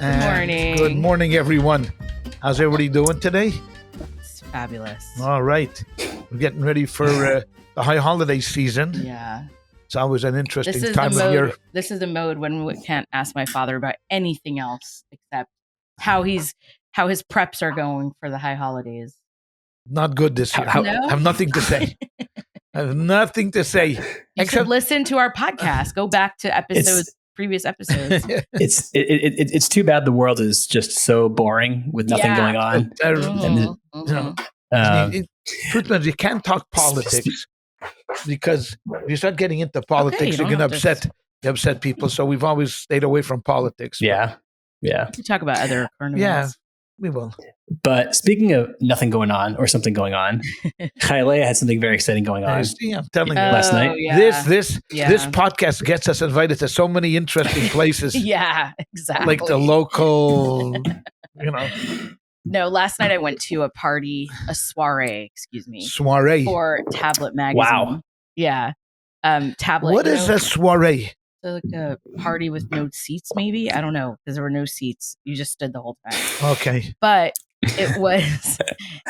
Good morning. Good morning, everyone. How's everybody doing today? It's fabulous. All right. We're getting ready for the high holiday season. Yeah. It's always an interesting time of year. This is the mode when we can't ask my father about anything else except how his preps are going for the high holidays. Not good this year. No? I have nothing to say. I have nothing to say. You should listen to our podcast. Go back to previous episodes. It's too bad the world is just so boring with nothing going on. You can't talk politics because if you start getting into politics, you're going to upset people. So we've always stayed away from politics. Yeah. We talk about other current events. Yeah, we will. But speaking of nothing going on or something going on, Kylea had something very exciting going on. I'm telling you, last night. Yeah. This podcast gets us invited to so many interesting places. Yeah, exactly. Like the local, No, last night I went to a soiree, for Tablet magazine. Wow. Yeah. Tablet. What is a soiree? So like a party with no seats, maybe? I don't know, because there were no seats. You just stood the whole time. Okay. But it was.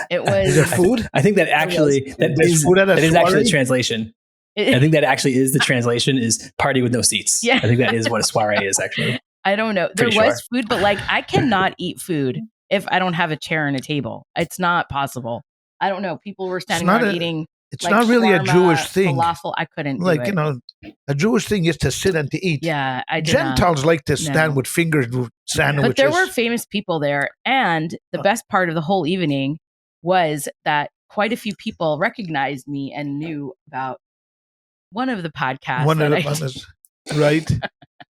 Is there food? I think that actually that is actually the translation. I think that actually is the translation is party with no seats. Yeah. I think that is what a soiree is actually. I don't know. There was food, but I cannot eat food if I don't have a chair and a table. It's not possible. I don't know. People were standing around eating. It's not really a Jewish thing. Falafel, I couldn't do it. A Jewish thing is to sit and to eat. Yeah, I did Gentiles like to stand with fingered sandwiches. But there were famous people there. And the best part of the whole evening was that quite a few people recognized me and knew about one of the podcasts. Right?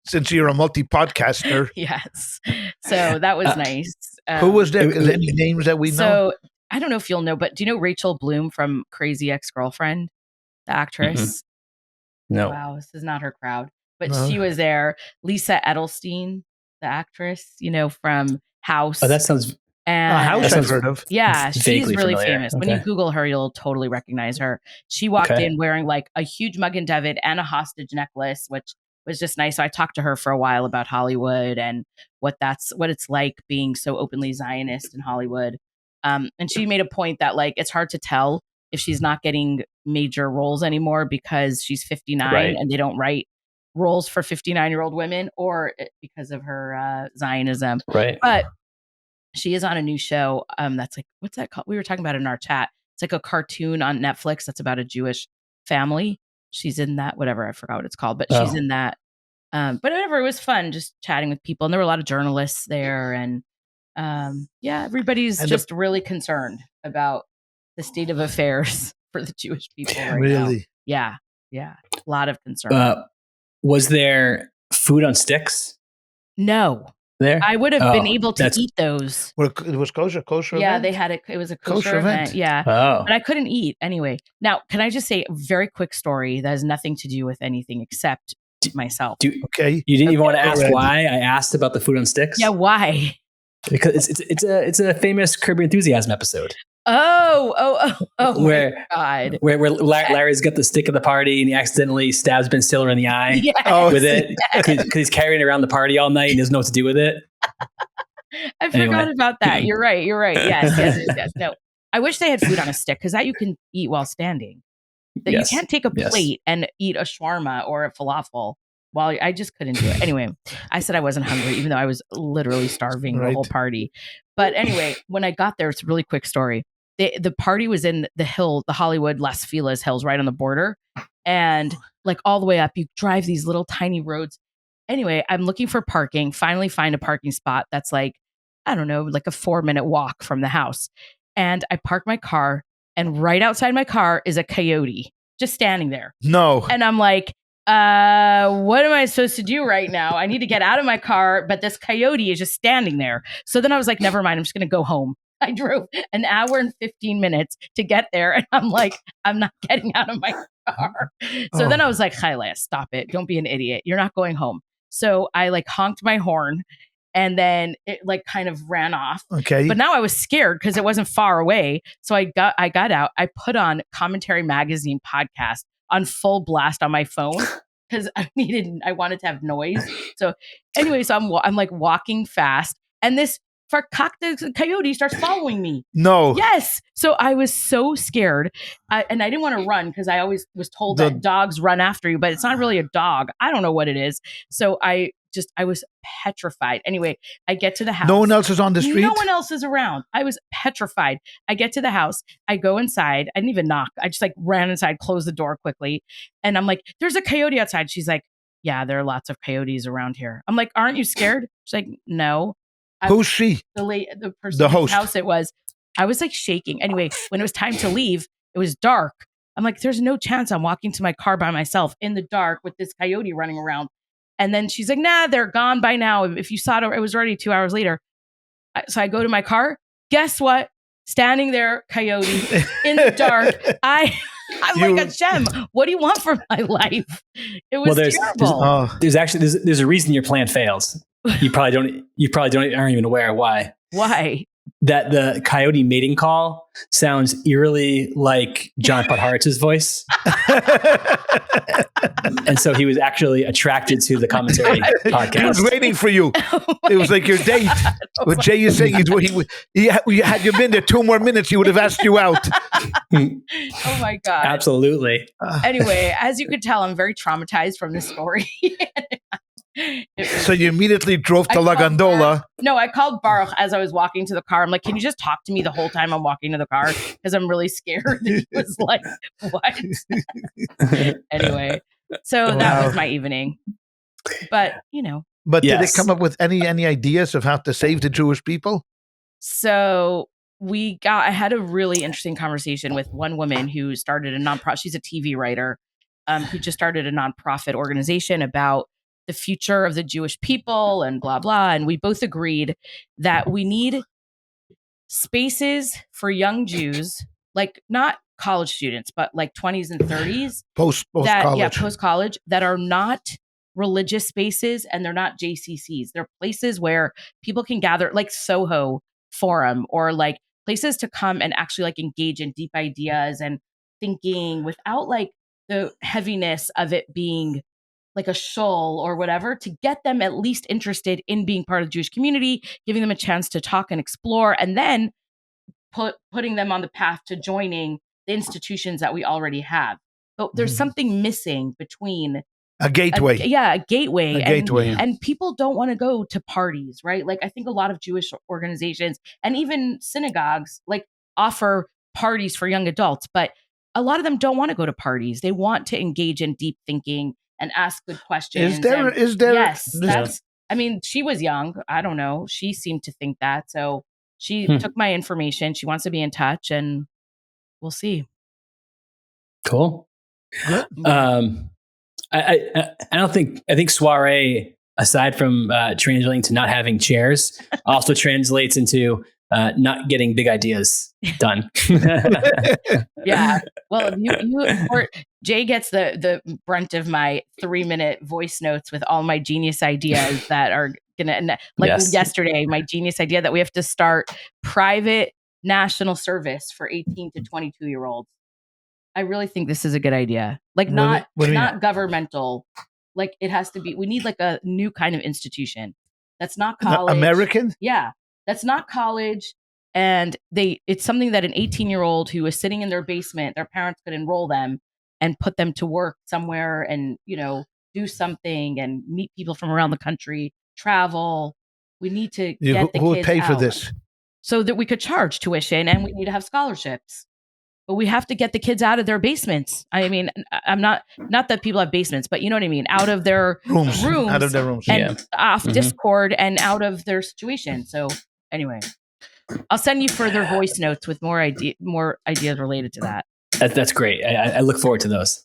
Since you're a multi-podcaster. Yes. So that was nice. Who was there? Any names that we know? So I don't know if you'll know, but do you know Rachel Bloom from Crazy Ex-Girlfriend, the actress? Mm-hmm. No. Wow, this is not her crowd. But she was there. Lisa Edelstein, the actress, from House. Oh, that sounds... House I've heard of. Yeah, she's really familiar. famous. Okay. When you Google her, you'll totally recognize her. She walked in wearing a huge mug and David and a hostage necklace, which was just nice. So I talked to her for a while about Hollywood and what it's like being so openly Zionist in Hollywood. And she made a point that it's hard to tell if she's not getting major roles anymore because she's 59 and they don't write roles for 59-year-old women or because of her Zionism. Right. But she is on a new show. That's what's that called? We were talking about it in our chat. It's like a cartoon on Netflix that's about a Jewish family. She's in that, whatever, I forgot what it's called, but she's in that. But whatever, it was fun just chatting with people. And there were a lot of journalists there. And everybody's just really concerned about the state of affairs for the Jewish people right now. Yeah. A lot of concern. Was there food on sticks? No. There? I would have been able to eat those. It was kosher Yeah, event? they had it. It was a kosher event. Yeah. Oh. But I couldn't eat anyway. Now, can I just say a very quick story that has nothing to do with anything except myself? Okay. You didn't even want to ask why I asked about the food on sticks? Yeah, why? Because it's a famous Curb Your Enthusiasm episode. Oh where, my God. Where Larry's got the stick at the party and he accidentally stabs Ben Stiller in the eye with it because he's carrying it around the party all night and doesn't know what to do with it. I forgot about that. You're right. Yes. No, I wish they had food on a stick because that you can eat while standing. You can't take a plate and eat a shawarma or a falafel. Well, I just couldn't do it. Anyway, I said I wasn't hungry, even though I was literally starving the whole party. But anyway, when I got there, it's a really quick story. The party was in the Hollywood Las Feliz hills, right on the border. And all the way up, you drive these little tiny roads. Anyway, I'm looking for parking, finally find a parking spot that's I don't know, a 4-minute walk from the house. And I park my car and right outside my car is a coyote just standing there. No. And I'm like, what am I supposed to do right now? I need to get out of my car, but this coyote is just standing there. So then I was like, never mind, I'm just going to go home. I drove an hour and 15 minutes to get there. And I'm like, I'm not getting out of my car. So then I was like, Kylea, stop it. Don't be an idiot. You're not going home. So I honked my horn and then it kind of ran off. Okay. But now I was scared because it wasn't far away. So I got out. I put on Commentary Magazine podcast on full blast on my phone. because I wanted to have noise. So anyway, so I'm like walking fast, and this farkakta coyote starts following me. No. Yes. So I was so scared, and I didn't want to run because I always was told that dogs run after you, but it's not really a dog. I don't know what it is. So I was petrified. Anyway, I get to the house. No one else is on the street? No one else is around. I was petrified. I get to the house. I go inside. I didn't even knock. I just like ran inside, closed the door quickly. And I'm like, there's a coyote outside. She's like, yeah, there are lots of coyotes around here. I'm like, aren't you scared? She's like, no. Who's she? The person the whose host. house it was. I was like shaking. Anyway, when it was time to leave, it was dark. I'm like, there's no chance I'm walking to my car by myself in the dark with this coyote running around. And then she's like, nah, they're gone by now. If you saw it, it was already 2 hours later. So I go to my car. Guess what? Standing there, coyote in the dark. I'm like, Hashem, what do you want from my life? It was terrible. There's a reason your plan fails. You probably aren't even aware why. Why? That the coyote mating call sounds eerily like John Podhoritz's voice. And so he was actually attracted to the commentary podcast. He was waiting for you. It was like your date. What Jay is saying is had you been there 2 more minutes, he would have asked you out. Oh my God. Absolutely. Anyway, as you could tell, I'm very traumatized from this story. So you immediately drove to La Gondola. No, I called Baruch as I was walking to the car. I'm like, can you just talk to me the whole time I'm walking to the car? Because I'm really scared. He was like, what? Anyway, so that was my evening. But, But did it come up with any ideas of how to save the Jewish people? So I had a really interesting conversation with one woman who started a nonprofit. She's a TV writer who just started a nonprofit organization about the future of the Jewish people and blah, blah. And we both agreed that we need spaces for young Jews, like not college students, but like 20s and 30s. Post-college. Yeah, post-college, that are not religious spaces and they're not JCCs. They're places where people can gather, like Soho Forum, or like places to come and actually like engage in deep ideas and thinking without like the heaviness of it being like a shul or whatever, to get them at least interested in being part of the Jewish community, giving them a chance to talk and explore, and then putting them on the path to joining the institutions that we already have. But there's something missing between a gateway. A gateway. Gateway. And people don't want to go to parties, right? Like I think a lot of Jewish organizations and even synagogues like offer parties for young adults, but a lot of them don't want to go to parties. They want to engage in deep thinking and ask good questions. Is there? Yes. I mean, she was young. I don't know. She seemed to think that. So she took my information. She wants to be in touch, and we'll see. Cool. I think soiree, aside from translating to not having chairs, also translates into not getting big ideas done. Yeah. Well, Jay gets the brunt of my 3-minute voice notes with all my genius ideas that are gonna, yesterday, my genius idea that we have to start private national service for 18 to 22-year-olds. I really think this is a good idea. Like not governmental. Like it has to be. We need like a new kind of institution that's not college. American? Yeah, that's not college. And it's something that an 18-year-old who is sitting in their basement, their parents could enroll them and put them to work somewhere and, do something and meet people from around the country, travel. We need to get the who would kids pay out for this? So that we could charge tuition, and we need to have scholarships. But we have to get the kids out of their basements. I mean, I'm not that people have basements, but you know what I mean? Out of their rooms. Out of their rooms. And off Discord and out of their situation. So anyway, I'll send you further voice notes with more ideas related to that. That's great. I look forward to those.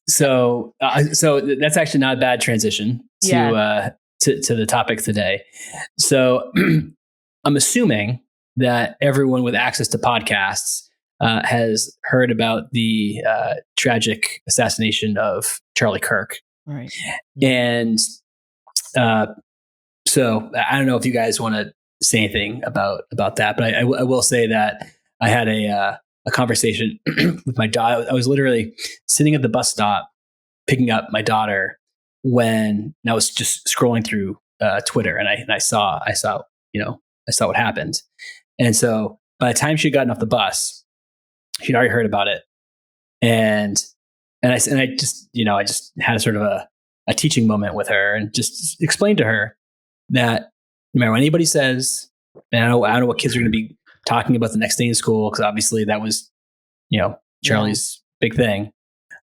So that's actually not a bad transition to the topic today. So I'm assuming that everyone with access to podcasts has heard about the tragic assassination of Charlie Kirk. Right. And so I don't know if you guys want to say anything about that, but I will say that I had a conversation with my dad. I was literally sitting at the bus stop picking up my daughter when I was just scrolling through Twitter, and I saw what happened. And so by the time she'd gotten off the bus, she'd already heard about it. And I just had a sort of a teaching moment with her and just explained to her that no matter what anybody says, and I don't know what kids are going to be talking about the next day in school, because obviously that was, Charlie's big thing.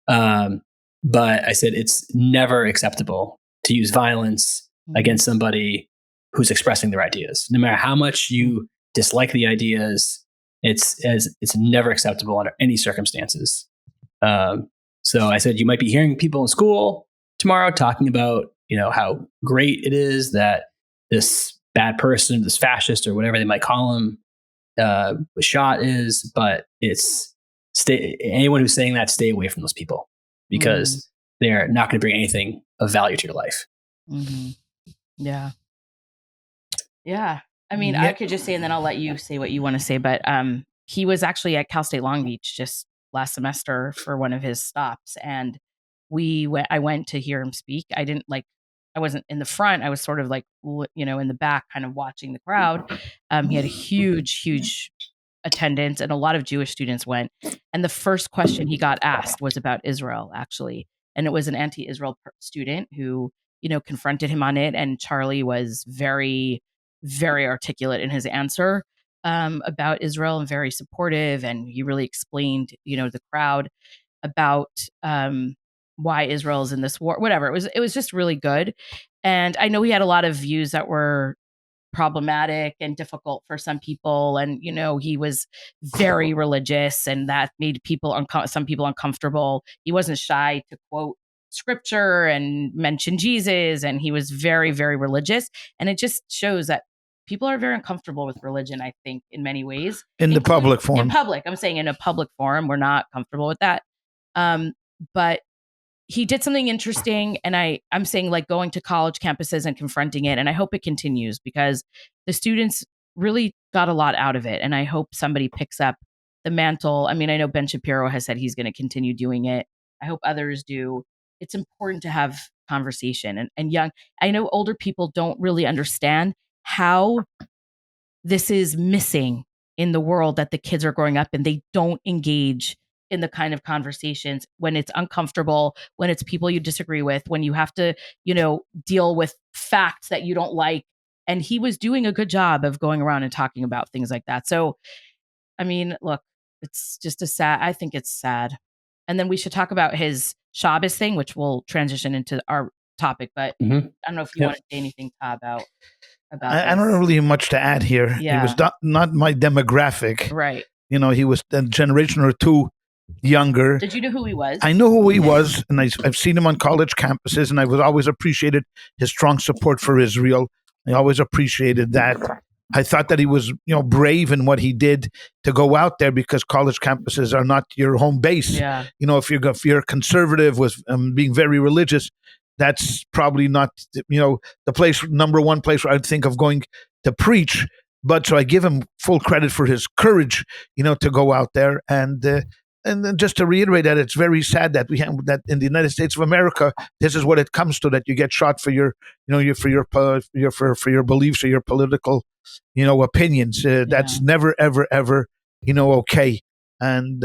But I said, it's never acceptable to use violence against somebody who's expressing their ideas. No matter how much you dislike the ideas, it's never acceptable under any circumstances. So I said, you might be hearing people in school tomorrow talking about, how great it is that this bad person, this fascist or whatever they might call him, was shot is, but anyone who's saying that, stay away from those people, because they're not going to bring anything of value to your life. Mm-hmm. Yeah. Yeah. I mean, I could just say, and then I'll let you say what you want to say, but he was actually at Cal State Long Beach just last semester for one of his stops. And I went to hear him speak. I wasn't in the front. I was sort of like, in the back, kind of watching the crowd. He had a huge attendance, and a lot of Jewish students went. And the first question he got asked was about Israel, actually. And it was an anti-Israel student who, confronted him on it. And Charlie was very, very articulate in his answer about Israel, and very supportive. And he really explained, the crowd about why Israel is in this war, whatever. It was just really good. And I know he had a lot of views that were problematic and difficult for some people. And, he was very religious, and that made some people uncomfortable. He wasn't shy to quote scripture and mention Jesus. And he was very, very religious. And it just shows that people are very uncomfortable with religion, I think, in many ways. In the public forum. In public. I'm saying in a public forum, we're not comfortable with that. But he did something interesting. And I'm saying, like, going to college campuses and confronting it. And I hope it continues, because the students really got a lot out of it. And I hope somebody picks up the mantle. I mean, I know Ben Shapiro has said he's going to continue doing it. I hope others do. It's important to have conversation. And I know older people don't really understand how this is missing in the world that the kids are growing up in. They don't engage in the kind of conversations when it's uncomfortable, when it's people you disagree with, when you have to, deal with facts that you don't like. And he was doing a good job of going around and talking about things like that. So, I mean, look, it's just I think it's sad. And then we should talk about his Shabbos thing, which will transition into our topic. But I don't know if you want to say anything, Todd, about I don't really have much to add here. Yeah. He was not my demographic. Right. He was a generation or two younger. Did you know who he was? I know who he was, and I've seen him on college campuses, and I was always appreciated his strong support for Israel. I always appreciated that. I thought that he was, brave in what he did to go out there, because college campuses are not your home base. Yeah. If you're conservative with being very religious, that's probably not, the number one place where I'd think of going to preach. But so I give him full credit for his courage, to go out there. And then just to reiterate that it's very sad that that in the United States of America, this is what it comes to, that you get shot for your beliefs or your political, opinions. That's never, ever, ever, okay. And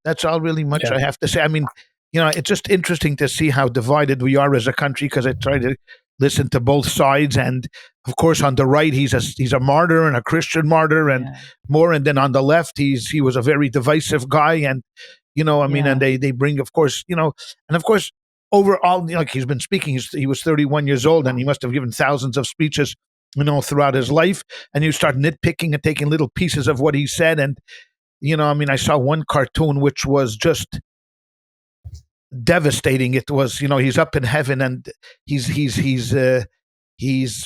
that's all really much I have to say. I mean, it's just interesting to see how divided we are as a country, because I try to listen to both sides. And of course, on the right, he's a martyr and a Christian martyr and more. And then on the left, he was a very divisive guy. And, and they bring, of course, and of course, overall, like he's been speaking, he was 31 years old, and he must have given thousands of speeches, throughout his life. And you start nitpicking and taking little pieces of what he said. And, I saw one cartoon which was just devastating. It was, he's up in heaven, and he's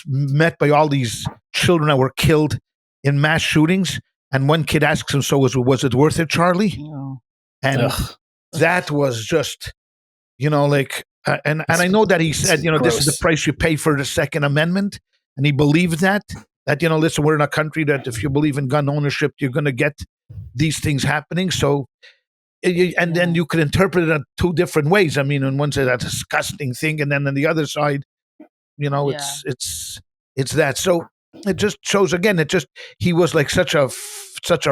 met by all these children that were killed in mass shootings, and one kid asks him, "So was it worth it, Charlie?" No. And that was just, and I know that he said, this is the price you pay for the Second Amendment, and he believed that listen, we're in a country that if you believe in gun ownership, you're going to get these things happening. So and then you could interpret it 2 different ways. I mean, on one side, that's a disgusting thing, and then on the other side, it's that. So it just shows again. He was like such a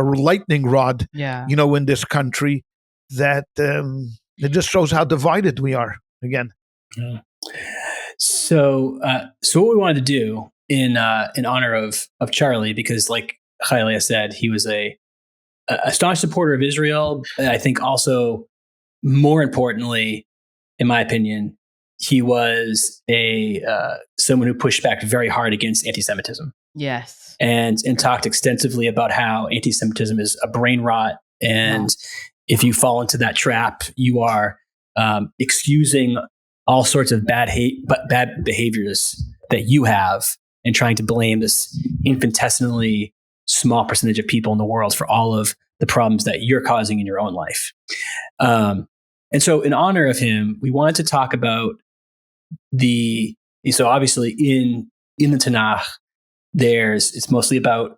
lightning rod, in this country that it just shows how divided we are again. Yeah. So what we wanted to do in honor of Charlie, because like Chayleah said, he was a staunch supporter of Israel. I think also, more importantly, in my opinion, he was someone who pushed back very hard against antisemitism. Yes. And talked extensively about how antisemitism is a brain rot. And if you fall into that trap, you are excusing all sorts of bad behaviors that you have and trying to blame this infinitesimally small percentage of people in the world for all of the problems that you're causing in your own life. And so in honor of him, we wanted to talk about so obviously in the Tanakh, it's mostly about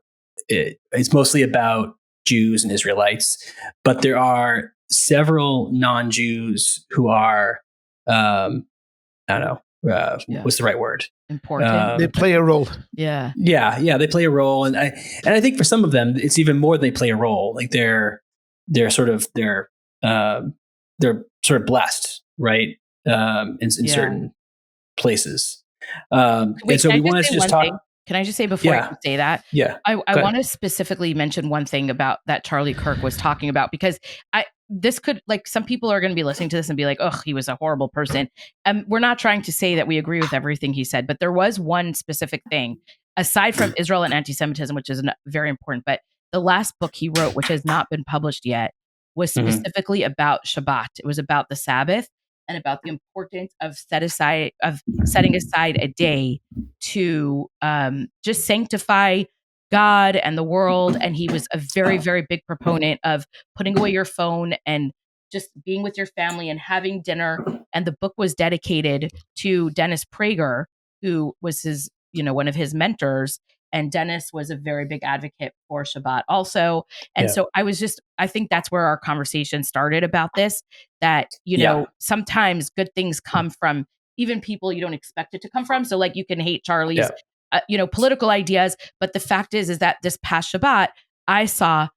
Jews and Israelites, but there are several non-Jews who are, I don't know, what's the right word? Important. They play a role. Yeah, they play a role, and I think for some of them, it's even more than they play a role. Like they're sort of blessed, right? In certain places. And so we wanted to just talk. Can I just say before I say that? Yeah. I want to specifically mention one thing about that Charlie Kirk was talking about, because this could, like, some people are going to be listening to this and be like, "Oh, he was a horrible person." We're not trying to say that we agree with everything he said, but there was one specific thing aside from Israel and anti-Semitism, which is very important. But the last book he wrote, which has not been published yet, was specifically about Shabbat. It was about the Sabbath and about the importance of setting aside a day to just sanctify God and the world. And he was a very, very big proponent of putting away your phone and just being with your family and having dinner. And the book was dedicated to Dennis Prager, who was his, one of his mentors. And Dennis was a very big advocate for Shabbat also. And so I think that's where our conversation started about this, that, sometimes good things come from even people you don't expect it to come from. So like, you can hate Charlie's, political ideas, but the fact is that this past Shabbat, I saw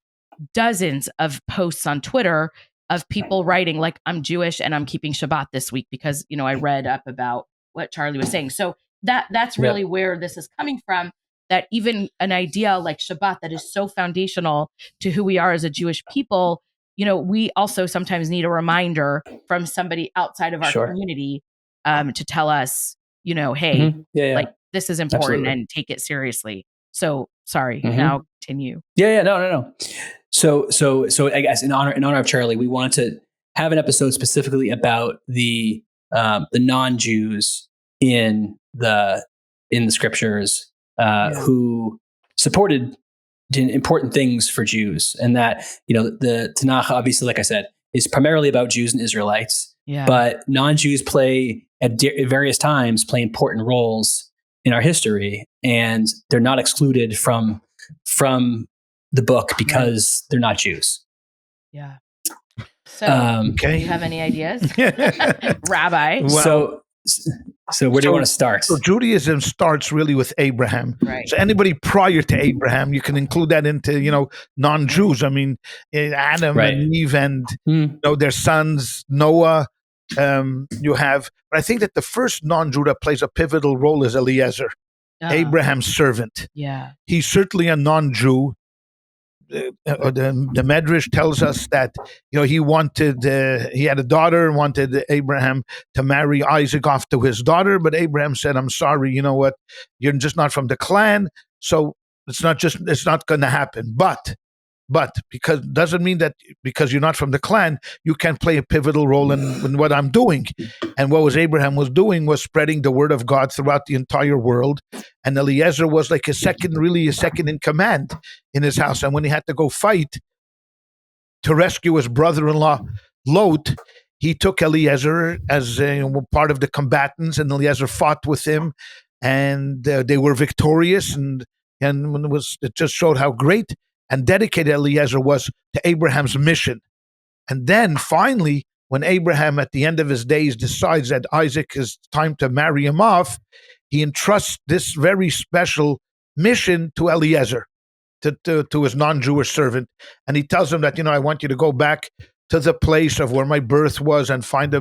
dozens of posts on Twitter of people writing like, I'm Jewish and I'm keeping Shabbat this week because, I read up about what Charlie was saying. So that's really where this is coming from. That even an idea like Shabbat that is so foundational to who we are as a Jewish people, we also sometimes need a reminder from somebody outside of our community to tell us, hey, like this is important and take it seriously. So sorry, now continue. No. So I guess in honor of Charlie, we want to have an episode specifically about the non-Jews in the scriptures. Who supported important things for Jews, and that the Tanakh, obviously, like I said, is primarily about Jews and Israelites. Yeah. But non-Jews play at various times play important roles in our history, and they're not excluded from the book because they're not Jews. Yeah. So, do you have any ideas, Rabbi? Well, So where do you want to start? So Judaism starts really with Abraham. Right. So anybody prior to Abraham, you can include that into, non-Jews. I mean, Adam and Eve and their sons, Noah. You have, but I think that the first non-Jew that plays a pivotal role is Eliezer, Abraham's servant. Yeah. He's certainly a non-Jew. The Medrash tells us that he had a daughter and wanted Abraham to marry Isaac off to his daughter, but Abraham said, "I'm sorry, you know what? You're just not from the clan, so it's not going to happen." But because doesn't mean that because you're not from the clan, you can't play a pivotal role in what I'm doing. And what Abraham was doing was spreading the word of God throughout the entire world. And Eliezer was like a second in command in his house. And when he had to go fight to rescue his brother-in-law, Lot, he took Eliezer as part of the combatants, and Eliezer fought with him, and they were victorious. And it just showed how great and dedicated Eliezer was to Abraham's mission. And then finally, when Abraham at the end of his days decides that Isaac is time to marry him off, he entrusts this very special mission to Eliezer, to his non-Jewish servant. And he tells him that, I want you to go back to the place of where my birth was and find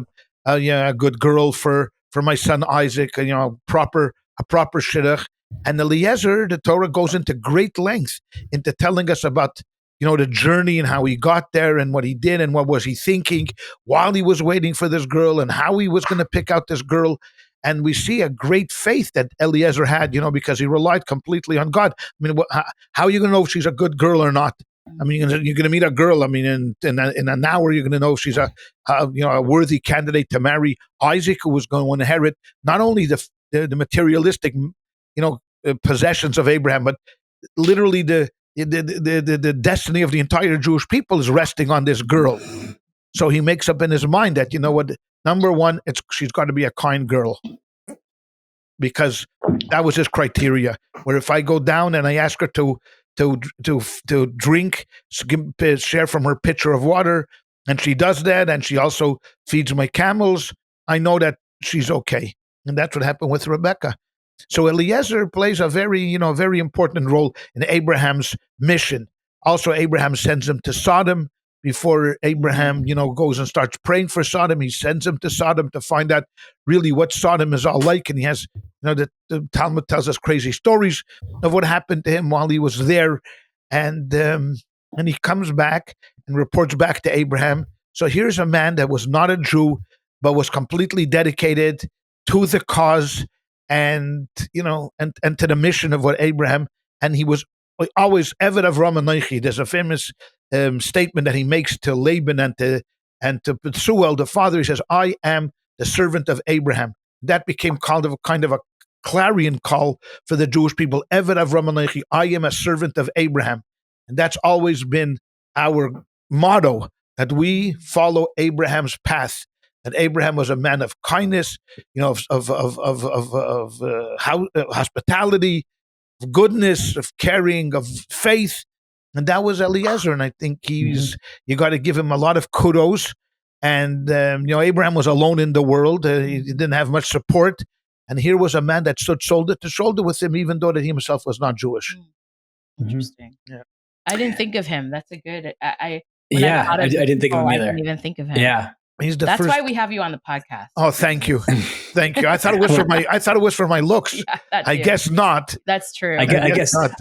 a good girl for my son Isaac, a proper shidduch. And Eliezer, the Torah goes into great length into telling us about the journey and how he got there and what he did and what was he thinking while he was waiting for this girl and how he was going to pick out this girl. And we see a great faith that Eliezer had, because he relied completely on God. I mean, how are you going to know if she's a good girl or not? I mean, you're going to meet a girl. I mean, in an hour, you're going to know if she's a worthy candidate to marry Isaac, who was going to inherit not only the materialistic, possessions of Abraham, but literally the destiny of the entire Jewish people is resting on this girl. So he makes up in his mind that, number one, she's got to be a kind girl, because that was his criteria. Where if I go down and I ask her to drink, share from her pitcher of water, and she does that, and she also feeds my camels, I know that she's okay. And that's what happened with Rebecca. So Eliezer plays a very important role in Abraham's mission. Also, Abraham sends him to Sodom. Before Abraham, goes and starts praying for Sodom, he sends him to Sodom to find out really what Sodom is all like. And he has, the Talmud tells us crazy stories of what happened to him while he was there. And he comes back and reports back to Abraham. So here's a man that was not a Jew, but was completely dedicated to the cause and to the mission of what Abraham, and he was always Eved Avram Anochi. There's a famous statement that he makes to Laban and to Bethuel, the father. He says, "I am the servant of Abraham." That became kind of a clarion call for the Jewish people. Eved Avram Anochi, I am a servant of Abraham, and that's always been our motto, that we follow Abraham's path. That Abraham was a man of kindness, of hospitality, of goodness, of caring, of faith, and that was Eliezer. And I think you got to give him a lot of kudos. And Abraham was alone in the world; he didn't have much support, and here was a man that stood shoulder to shoulder with him, even though that he himself was not Jewish. Interesting. Yeah, I didn't think of him. That's a good. I didn't think of him either. I didn't even think of him. Yeah. That's why we have you on the podcast. Oh, thank you. Thank you. I thought it was for my looks. Yeah, I guess not. That's true. I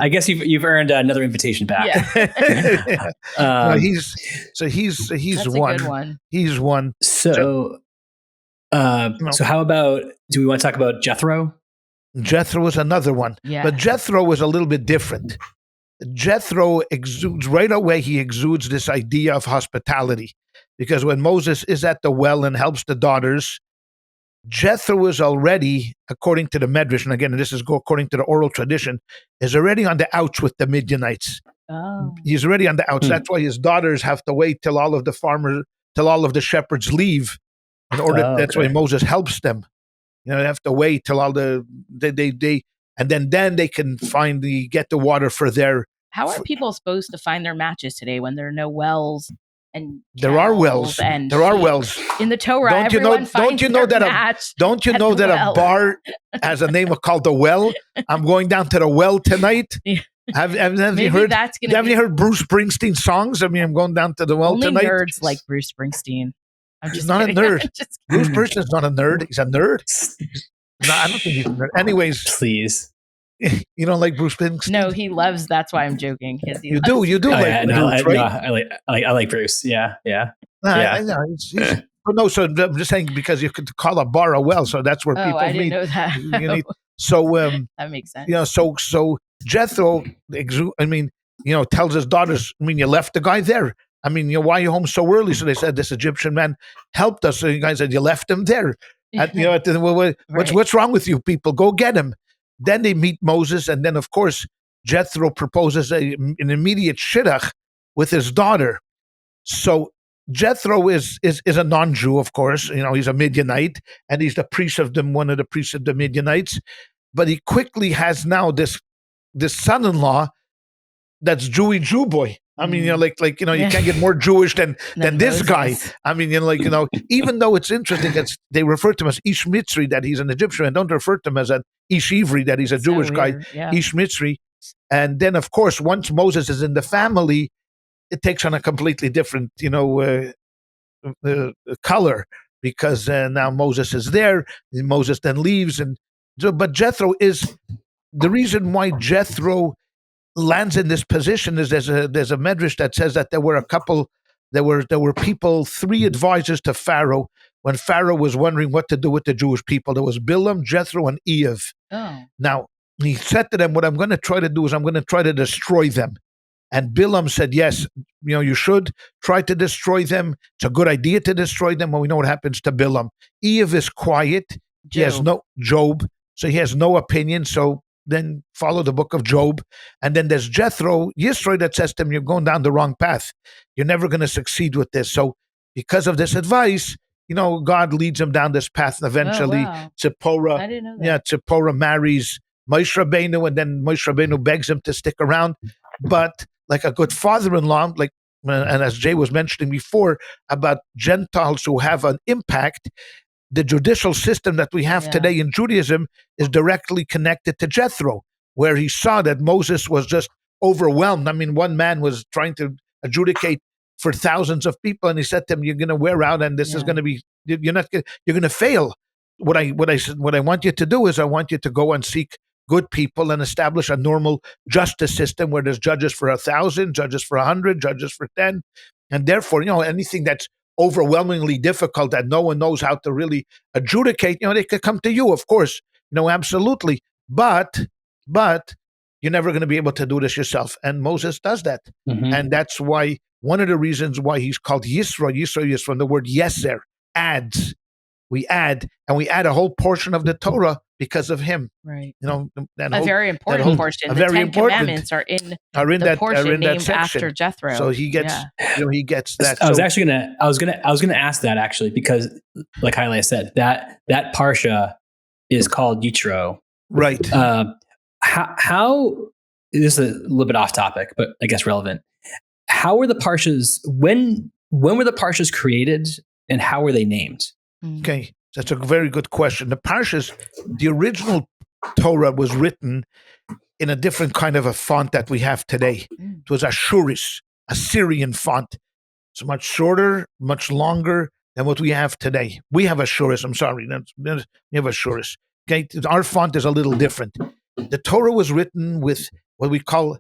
guess you've eurned another invitation back. Yeah. He's one. A good one. He's one. So how about, do we want to talk about Jethro? Jethro is another one. Yeah. But Jethro is a little bit different. Jethro exudes right away. He exudes this idea of hospitality. Because when Moses is at the well and helps the daughters, Jethro is already, according to the Medrash, and again, this is according to the oral tradition, is already on the outs with the Midianites. Oh. He's already on the outs. That's why his daughters have to wait till all of the shepherds leave. In order, that's why Moses helps them. They have to wait till all and then they can get the water for their. How are people supposed to find their matches today when there are no wells? And there are wells. There are wells in the Torah. Don't you know that a bar has a name called the Well? I'm going down to the well tonight. Have you heard? Have you heard Bruce Springsteen songs? I mean, I'm going down to the well tonight. Nerds like Bruce Springsteen. He's not a nerd. Bruce Springsteen's not a nerd. He's a nerd. No, I don't think he's a nerd. Anyways, please. You don't like Bruce Springsteen? No, he loves. That's why I'm joking. You do like Bruce, right? I like Bruce. Yeah. No, so I'm just saying because you could call a bar a well, so that's where people meet. I didn't know that. That makes sense. So Jethro, tells his daughters, you left the guy there. Why are you home so early? So they said, this Egyptian man helped us. So you guys said, you left him there. What's wrong with you people? Go get him. Then they meet Moses, and then, of course, Jethro proposes an immediate shidduch with his daughter. So Jethro is a non-Jew, of course. He's a Midianite, and he's the priest of one of the priests of the Midianites. But he quickly has now this son-in-law that's Jew boy. I mean, you can't get more Jewish than this guy. I mean, even though it's interesting, they refer to him as Ish Mitzri, that he's an Egyptian, and don't refer to him as an Ish Ivri, that he's a Jewish guy, Ish Mitzri. And then, of course, once Moses is in the family, it takes on a completely different, color, because now Moses is there. Moses then leaves, but Jethro is the reason why Jethro lands in this position. Is there's a medrash that says that there were people, 3 advisors to Pharaoh when Pharaoh was wondering what to do with the Jewish people. There was Bilam, Jethro, and Eev. Oh. Now he said to them, "What I'm going to try to do is I'm going to try to destroy them." And Bilam said, "Yes, you should try to destroy them. It's a good idea to destroy them." Well, we know what happens to Bilam. Eev is quiet. He has no Job, so he has no opinion. So then follow the book of Job. And then there's Jethro, Yisro, that says to him, "You're going down the wrong path. You're never going to succeed with this." So because of this advice, God leads him down this path. And eventually, Zipporah, I didn't know that. Zipporah marries Moshe Rabbeinu, and then Moshe Rabbeinu begs him to stick around. But like a good father-in-law, and as Jay was mentioning before about Gentiles who have an impact, the judicial system that we have today in Judaism is directly connected to Jethro, where he saw that Moses was just overwhelmed. I mean, one man was trying to adjudicate for thousands of people, and he said to him, "You're going to wear out, and this is going to be, you're going to fail. What I want you to do is I want you to go and seek good people and establish a normal justice system where there's judges for 1,000, judges for 100, judges for 10. And therefore, anything that's overwhelmingly difficult that no one knows how to really adjudicate, they could come to you, of course, absolutely. But you're never going to be able to do this yourself." And Moses does that. Mm-hmm. And that's why one of the reasons why he's called Yisro is from the word yeser, adds. We add a whole portion of the Torah because of him. Right. A very important portion. The 10 Commandments are in the portion named after Jethro. So he gets, he gets that. I was gonna ask that actually, because like Haile said, that parsha is called Yitro. Right. How this is a little bit off topic, but I guess relevant. How were the parshas? When were the parshas created, and how were they named? Okay, that's a very good question. The parshas, the original Torah was written in a different kind of a font that we have today. It was Ashuris, Assyrian font. It's much shorter, much longer than what we have today. We have Ashuris, I'm sorry. We have Ashuris. Okay, our font is a little different. The Torah was written with what we call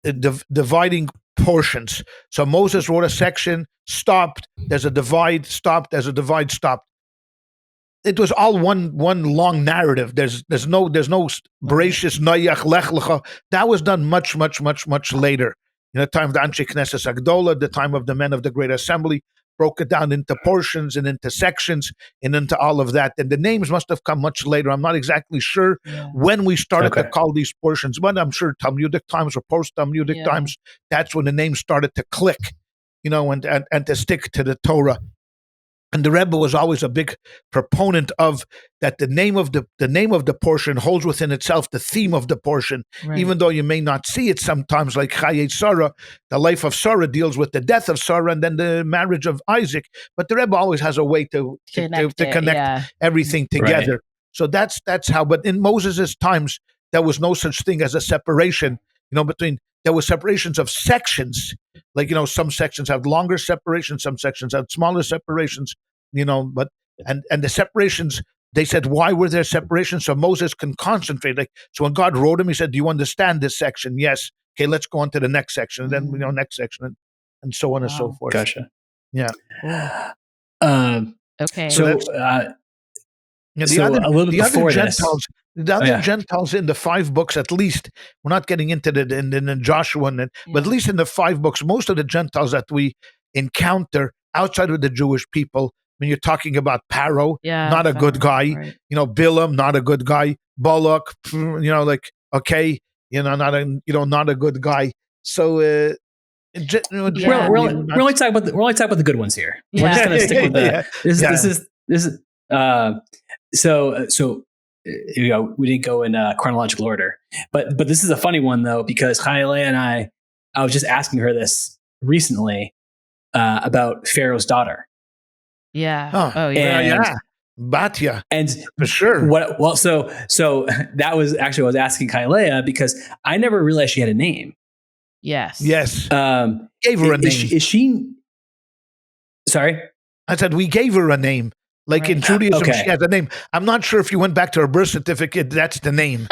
dividing portions. So Moses wrote a section, stopped, there's a divide, stopped, there's a divide, stopped. It was all one long narrative. There's no Bereshis, Noach, Lech Lecha. That was done much later. In the time of the Anshe Knesset Agdola, the time of the men of the Great Assembly, broke it down into portions and into sections and into all of that. And the names must have come much later. I'm not exactly sure when we started to call these portions, but I'm sure Talmudic times or post-Talmudic times, that's when the names started to click, and to stick to the Torah. And the Rebbe was always a big proponent of that. The name of the portion holds within itself the theme of the portion, even though you may not see it sometimes. Like Chayei Sarah, the life of Sarah deals with the death of Sarah and then the marriage of Isaac. But the Rebbe always has a way to connect everything together. Right. So that's how. But in Moses' times, there was no such thing as a separation. Between. There were separations of sections, like, some sections have longer separations, some sections have smaller separations, but the separations, they said, why were there separations? So Moses can concentrate. So when God wrote him, he said, "Do you understand this section?" "Yes." "Okay, let's go on to the next section." And then, next section and so on and so forth. Gotcha. Yeah. Okay. So, a little bit before Gentiles, the other Gentiles in the 5 books, at least, we're not getting into in Joshua, but at least in the 5 books, most of the Gentiles that we encounter outside of the Jewish people, when you're talking about Pharaoh, not a good guy, right. Bilam, not a good guy, Balak, not a good guy. So we're only talking about the good ones here. Yeah. We're just going to stick with this is so we didn't go in chronological order, but this is a funny one though, because Haile and I I was just asking her this recently about Pharaoh's daughter. Yeah. Oh yeah. Yeah. Batya. And for sure. So that was actually what I was asking Kailea, because I never realized she had a name. Yes. Gave her a name. Is she? Sorry, I said we gave her a name. Like in Judaism, she has a name. I'm not sure if you went back to her birth certificate, that's the name.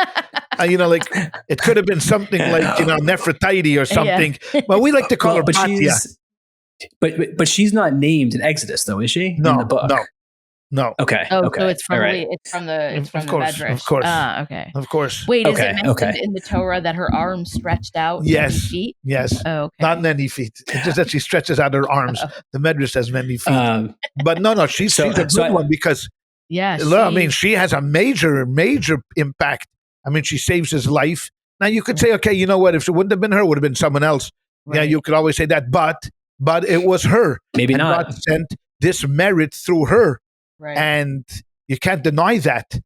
Like it could have been something like Nefertiti or something. Yeah. But we like to call her Batya. But she's not named in Exodus, though, is she? No, in the book? No. Okay. So it's from the Medrash. Of course. Okay. Of course. Wait, is it mentioned in the Torah that her arms stretched out many feet? Yes. Oh, okay. Not many feet. It's just that she stretches out her arms. The Medrash says many feet. But no, she's a good one because she has a major impact. I mean, she saves his life. Now you could say, okay, you know what? If it wouldn't have been her, it would have been someone else. Right. Yeah, you could always say that, but it was her. Maybe and not. God sent this merit through her. Right. And you can't deny that.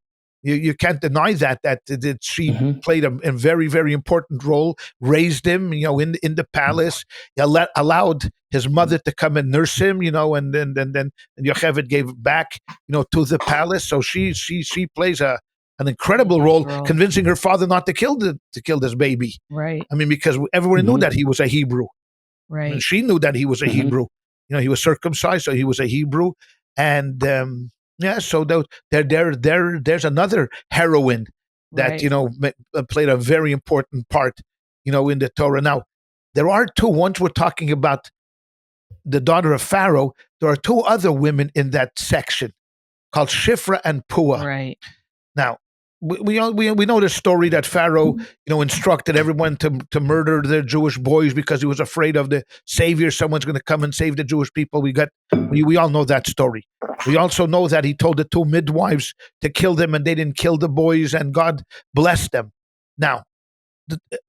You can't deny that she played a very, very important role, raised him, in the palace, allowed his mother to come and nurse him, and then Yocheved gave back, to the palace. So she plays an incredible role, convincing her father not to kill this baby. Right. I mean, because everyone knew that he was a Hebrew. Right. And she knew that he was a Hebrew. He was circumcised, so he was a Hebrew. And so there's another heroine that played a very important part, in the Torah. Now, there are two. Once we're talking about the daughter of Pharaoh, there are two other women in that section called Shifra and Puah. Right. Now, we know the story that Pharaoh, instructed everyone to murder their Jewish boys because he was afraid of the savior. Someone's going to come and save the Jewish people. We all know that story. We also know that he told the two midwives to kill them, and they didn't kill the boys, and God blessed them. Now,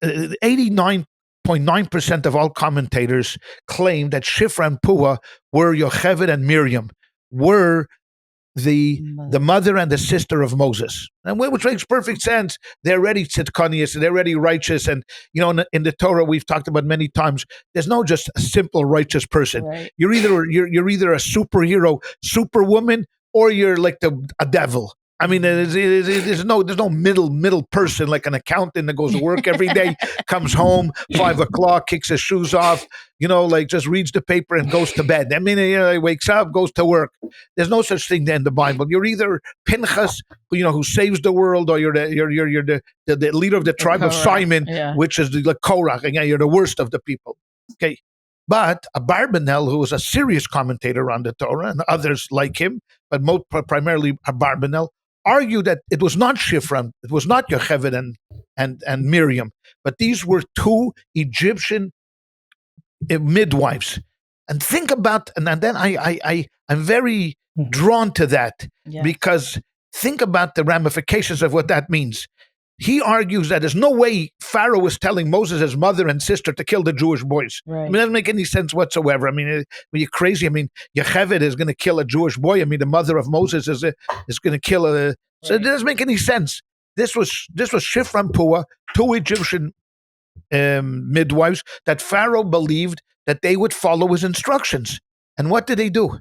89.9% of all commentators claim that Shifra and Puah were Yocheved and Miriam, were the mother and the sister of Moses, and which makes perfect sense. They're already tzidkanias, they're already righteous, and in the Torah we've talked about many times. There's no just a simple righteous person. Right. You're either a superhero, superwoman, or you're like a devil. I mean, there's no middle person like an accountant that goes to work every day, comes home 5 o'clock, kicks his shoes off, just reads the paper and goes to bed. I mean, he wakes up, goes to work. There's no such thing in the Bible. You're either Pinchas, who saves the world, or you're the leader of the tribe of Simon, which is the Korach. Again, you're the worst of the people. Okay. But Abarbanel, who was a serious commentator on the Torah, and others like him, but primarily Abarbanel, argue that it was not Shifra, it was not Yocheved and Miriam, but these were two Egyptian midwives. And think about, and then I'm very drawn to that, because think about the ramifications of what that means. He argues that there's no way Pharaoh was telling Moses, his mother and sister, to kill the Jewish boys. Right. I mean, it doesn't make any sense whatsoever. I mean, are you crazy? I mean, Yocheved is going to kill a Jewish boy. I mean, the mother of Moses is going to kill a... Right. So it doesn't make any sense. This was Shifra and Puah, two Egyptian midwives that Pharaoh believed that they would follow his instructions. And what did they do?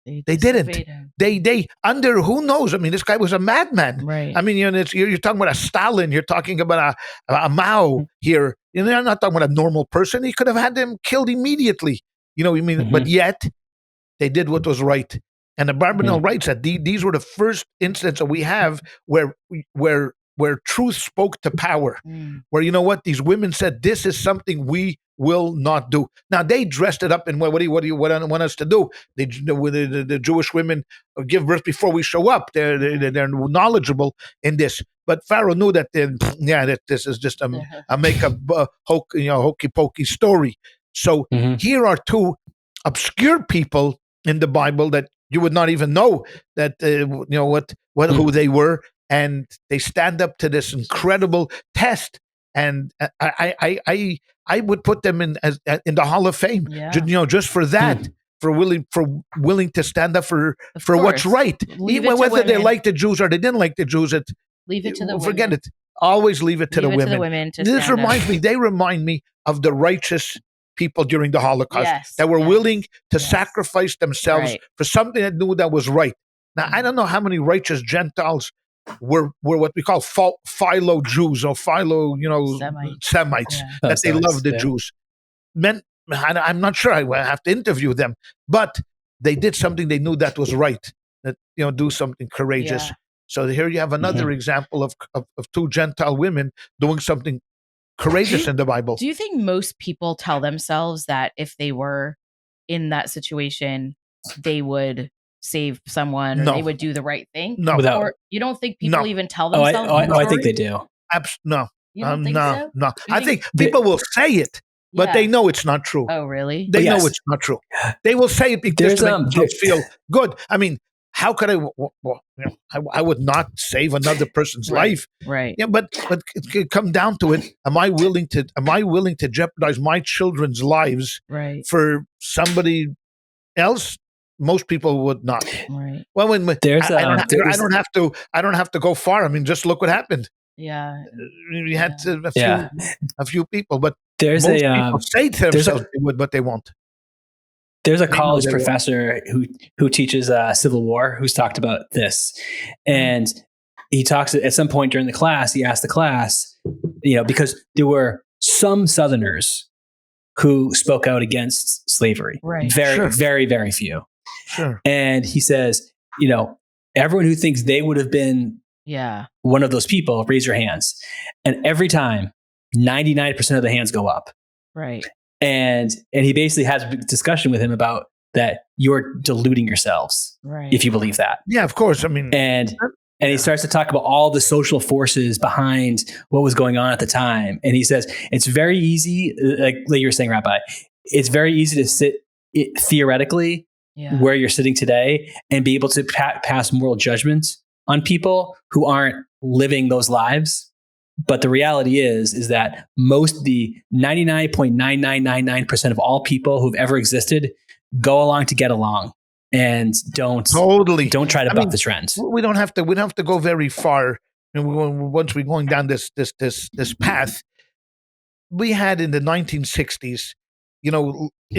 They didn't. They under who knows? I mean, this guy was a madman. Right. I mean, you're talking about a Stalin. You're talking about a Mao here. You're not talking about a normal person. He could have had them killed immediately. But yet they did what was right. And the Abarbanel writes that these were the first instances that we have where truth spoke to power. Where these women said, "This is something we will not do." Now they dressed it up in what do you want us to do? The Jewish women give birth before we show up. They're knowledgeable in this, but Pharaoh knew that that this is just a make-up hokey pokey story. So here are two obscure people in the Bible that you would not even know that who they were, and they stand up to this incredible test. And I would put them in the Hall of Fame, just for that, for willing to stand up for what's right, even whether they like the Jews or they didn't like the Jews. Leave it to the forget women. it. Always leave it to the women. To the women to this reminds me. They remind me of the righteous people during the Holocaust that were willing to sacrifice themselves for something that knew that was right. Now, I don't know how many righteous Gentiles were what we call philo Jews or philo, Semites that they loved the Jews. I'm not sure. I have to interview them, but they did something they knew that was right. That do something courageous. So here you have another example of two Gentile women doing something courageous in the Bible. Do you think most people tell themselves that if they were in that situation, they would save someone or they would do the right thing? No. Or you don't think people even tell themselves? I think they do. No. You don't think so? No. I think people will say it, but they know it's not true. Oh, really? They know it's not true. They will say it because to make themselves feel good. I mean, how could I would not save another person's life. Right. Yeah, but it could come down to it. Am I willing to jeopardize my children's lives for somebody else? Most people would not. Right. Well, I don't have to go far. I mean, just look what happened. Yeah. You had a few people, but most people say to themselves they would, but they won't. There's a college professor who teaches Civil War who's talked about this, and he talks at some point during the class. He asked the class, because there were some Southerners who spoke out against slavery, very, very few. Sure. And he says, everyone who thinks they would have been one of those people, raise your hands. And every time, 99% of the hands go up. Right. And he basically has a discussion with him about that you're deluding yourselves if you believe that. Yeah, of course. I mean, and he starts to talk about all the social forces behind what was going on at the time. And he says, it's very easy, like you were saying, Rabbi, it's very easy to sit theoretically where you're sitting today and be able to pass moral judgments on people who aren't living those lives. But the reality is that the 99.9999% of all people who've ever existed go along to get along and don't try to buck the trend. We don't have to go very far. Once we're going down this path, we had in the 1960s,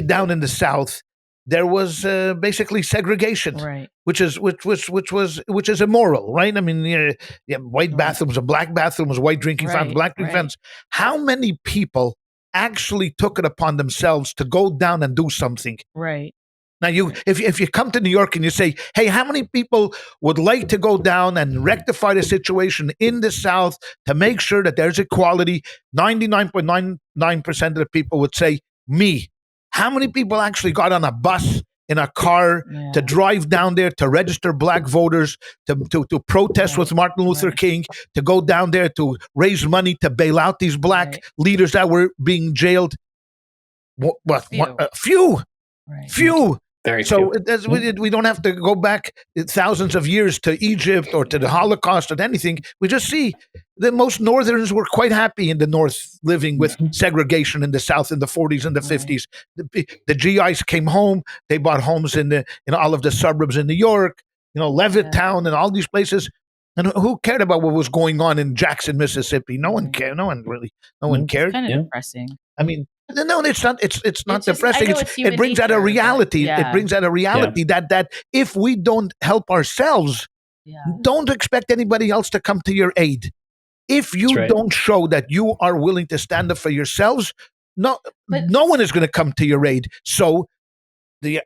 down in the South, there was basically segregation, which is immoral, right? I mean, white bathrooms, black bathrooms, white drinking fountains, black drinking fountains. How many people actually took it upon themselves to go down and do something? Right. Now, if you come to New York and you say, "Hey, how many people would like to go down and rectify the situation in the South to make sure that there's equality?" 99.99% of the people would say, "Me." How many people actually got on a bus, in a car, to drive down there to register black voters, to protest with Martin Luther King, to go down there to raise money to bail out these black leaders that were being jailed? Few. Very so we don't have to go back thousands of years to Egypt or to the Holocaust or anything. We just see that most Northerners were quite happy in the North living with segregation in the South in the 40s and the 50s. The GIs came home. They bought homes in all of the suburbs in New York, Levittown and all these places. And who cared about what was going on in Jackson, Mississippi? No one cared. No one cared. It's kind of depressing. I mean, no, it's not. It's not depressing. It brings out a reality. It brings out a reality that if we don't help ourselves, don't expect anybody else to come to your aid. If you don't show that you are willing to stand up for yourselves, no one is going to come to your aid. So the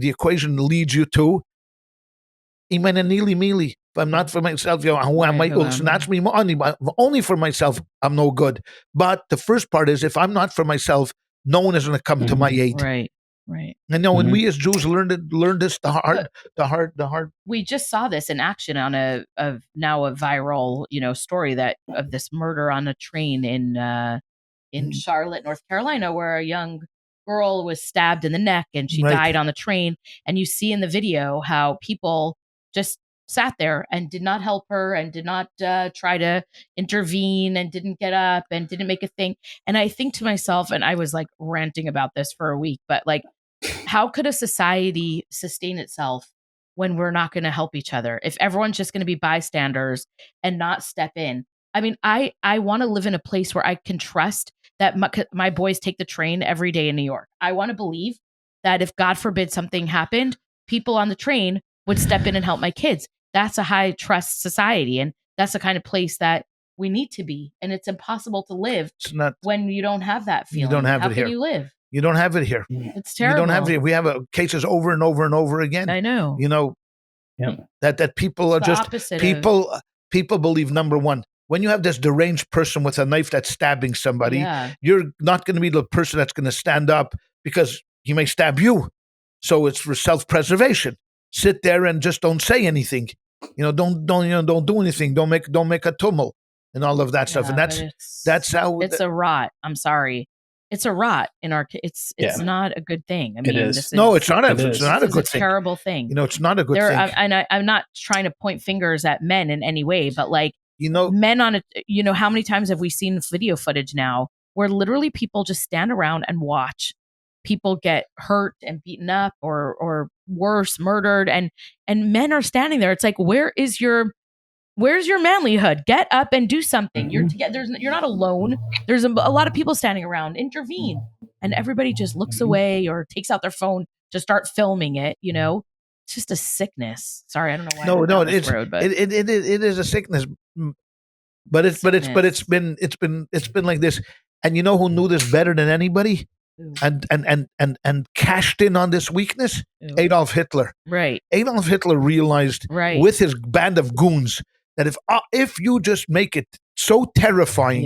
equation leads you to Iman Nili Mili. If I'm not for myself, who am I? Will snatch me money. Only for myself, I'm no good. But the first part is, if I'm not for myself, no one is going to come to my aid. Right. And when we as Jews learned this the hard. We just saw this in action on a viral story of this murder on a train in Charlotte, North Carolina, where a young girl was stabbed in the neck and she died on the train. And you see in the video how people just sat there and did not help her and did not try to intervene and didn't get up and didn't make a thing. And I think to myself, and I was like ranting about this for a week, but like, how could a society sustain itself when we're not going to help each other, if everyone's just going to be bystanders and not step in. I mean, I want to live in a place where I can trust that my boys take the train every day in New York. I want to believe that if God forbid something happened, people on the train would step in and help my kids. That's a high trust society. And that's the kind of place that we need to be. And it's impossible to live when you don't have that feeling. You don't have How it here. How can you live? You don't have it here. It's terrible. You don't have it here. We have cases over and over and over again. I know. That people are just people believe, number one, when you have this deranged person with a knife that's stabbing somebody, you're not going to be the person that's going to stand up because he may stab you. So it's for self-preservation. Sit there and just don't say anything. Don't do anything. Don't make a tumult and all of that stuff. And that's how it's a rot. I'm sorry. It's a rot in our. It's not a good thing. I mean, it's not a good thing. It's a terrible thing. It's not a good thing. And I'm not trying to point fingers at men in any way, but men on a. How many times have we seen video footage now where literally people just stand around and watch people get hurt and beaten up or worse, murdered, and men are standing there. It's like, where's your manlyhood? Get up and do something. You're together. You're not alone. There's a lot of people standing around. Intervene. And everybody just looks away or takes out their phone to start filming it. It's just a sickness. Sorry, I don't know why. No, it is a sickness. But it's been like this. And you know who knew this better than anybody? And cashed in on this weakness? Adolf Hitler. Right. Adolf Hitler realized with his band of goons that if you just make it so terrifying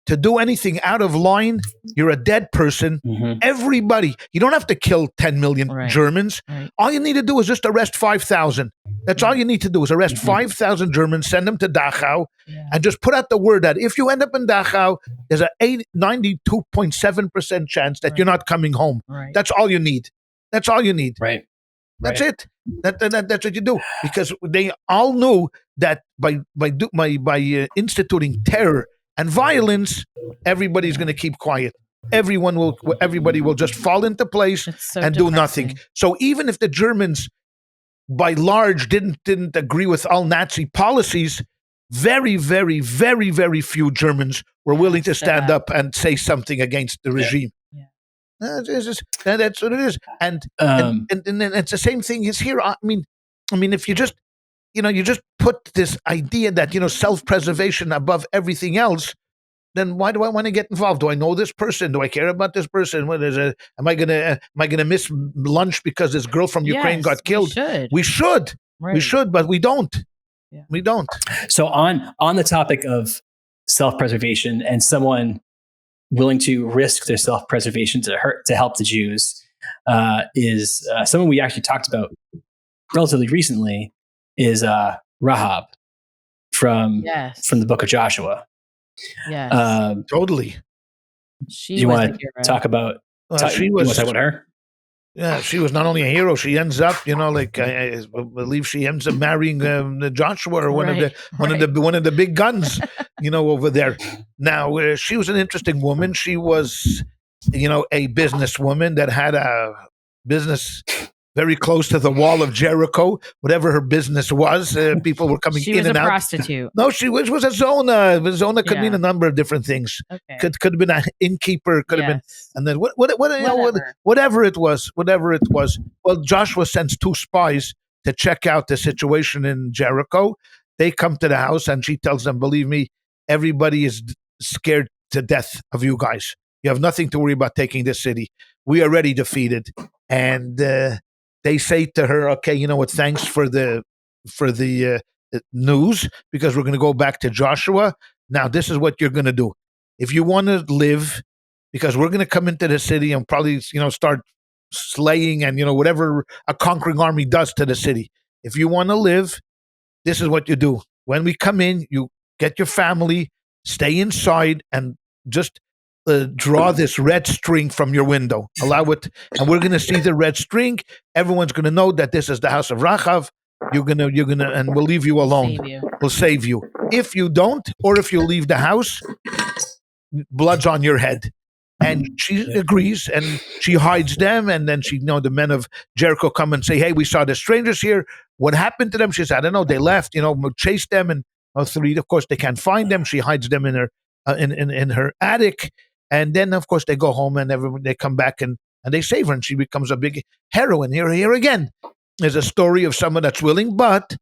to do anything out of line, you're a dead person. Everybody, you don't have to kill 10 million Germans. All you need to do is just arrest 5,000. That's all you need to do is arrest 5,000 Germans, send them to Dachau, and just put out the word that if you end up in Dachau, there's a 92.7% chance that you're not coming home. That's all you need. That's all you need. That's it. That's what you do, because they all knew that by instituting terror and violence, everybody's going to keep quiet. Everybody will just fall into place and do nothing. So even if the Germans, by large, didn't agree with all Nazi policies, very, very, very, very few Germans were willing to stand up and say something against the regime. That's what it is, and it's the same thing is here. I mean, if you just, you just put this idea that self-preservation above everything else, then why do I want to get involved? Do I know this person? Do I care about this person? What is it? Am I gonna miss lunch because this girl from Ukraine got killed? We should, but we don't. We don't. So on the topic of self-preservation and someone willing to risk their self-preservation to help the Jews is someone we actually talked about relatively recently is Rahab from the book of Joshua. Yes, totally. You want to talk about her? Yeah, she was not only a hero. She ends up, I believe she ends up marrying Joshua or one of the big guns, over there. Now, she was an interesting woman. She was, a businesswoman that had a business very close to the wall of Jericho. Whatever her business was, people were coming in and out. She was a prostitute. No, she was a zona. Zona could mean a number of different things. Okay. Could have been an innkeeper. Could have been, and then whatever it was. Well, Joshua sends 2 spies to check out the situation in Jericho. They come to the house, and she tells them, "Believe me, everybody is scared to death of you guys. You have nothing to worry about taking this city. We are already defeated." And they say to her, "Okay, you know what? Thanks for the news, because we're going to go back to Joshua. Now, this is what you're going to do. If you want to live, because we're going to come into the city and probably, start slaying and, whatever a conquering army does to the city. If you want to live, this is what you do. When we come in, you get your family, stay inside, and just draw this red string from your window. Allow it, and we're going to see the red string. Everyone's going to know that this is the house of Rahab. You're gonna, and we'll leave you alone. We'll save you. If you don't, or if you leave the house, blood's on your head." And she agrees, and she hides them. And then the men of Jericho come and say, "Hey, we saw the strangers here. What happened to them?" She says, "I don't know. They left. Chased them." And of course, they can't find them. She hides them in her in her attic. And then, of course, they go home, and they come back and they save her, and she becomes a big heroine. Here again is a story of someone that's willing, but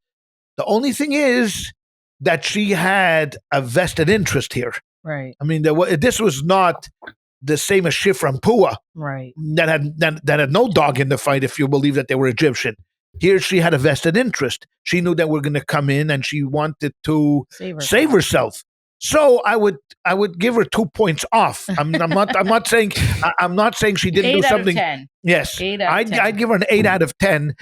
the only thing is that she had a vested interest here. Right. I mean, this was not the same as Shifra and Puah, right? That had no dog in the fight, if you believe that they were Egyptian. Here, she had a vested interest. She knew that we're going to come in, and she wanted to save herself. So I would give her 2 points off. I'm not saying she didn't do something. 8 out of 10. Yes, I'd give her an 8 out of 10.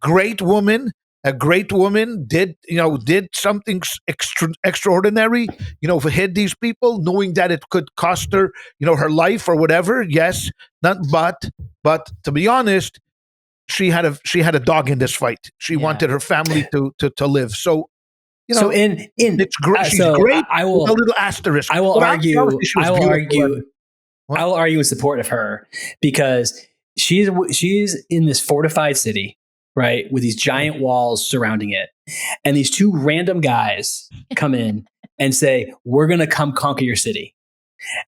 Great woman. A great woman did something extraordinary, hid these people, knowing that it could cost her, her life or whatever. Yes, but to be honest, she had a dog in this fight. She wanted her family to live. So, so it's great. She's great. I will a little asterisk. I will argue in support of her, because she's in this fortified city, right, with these giant walls surrounding it. And these two random guys come in and say, "We're going to come conquer your city."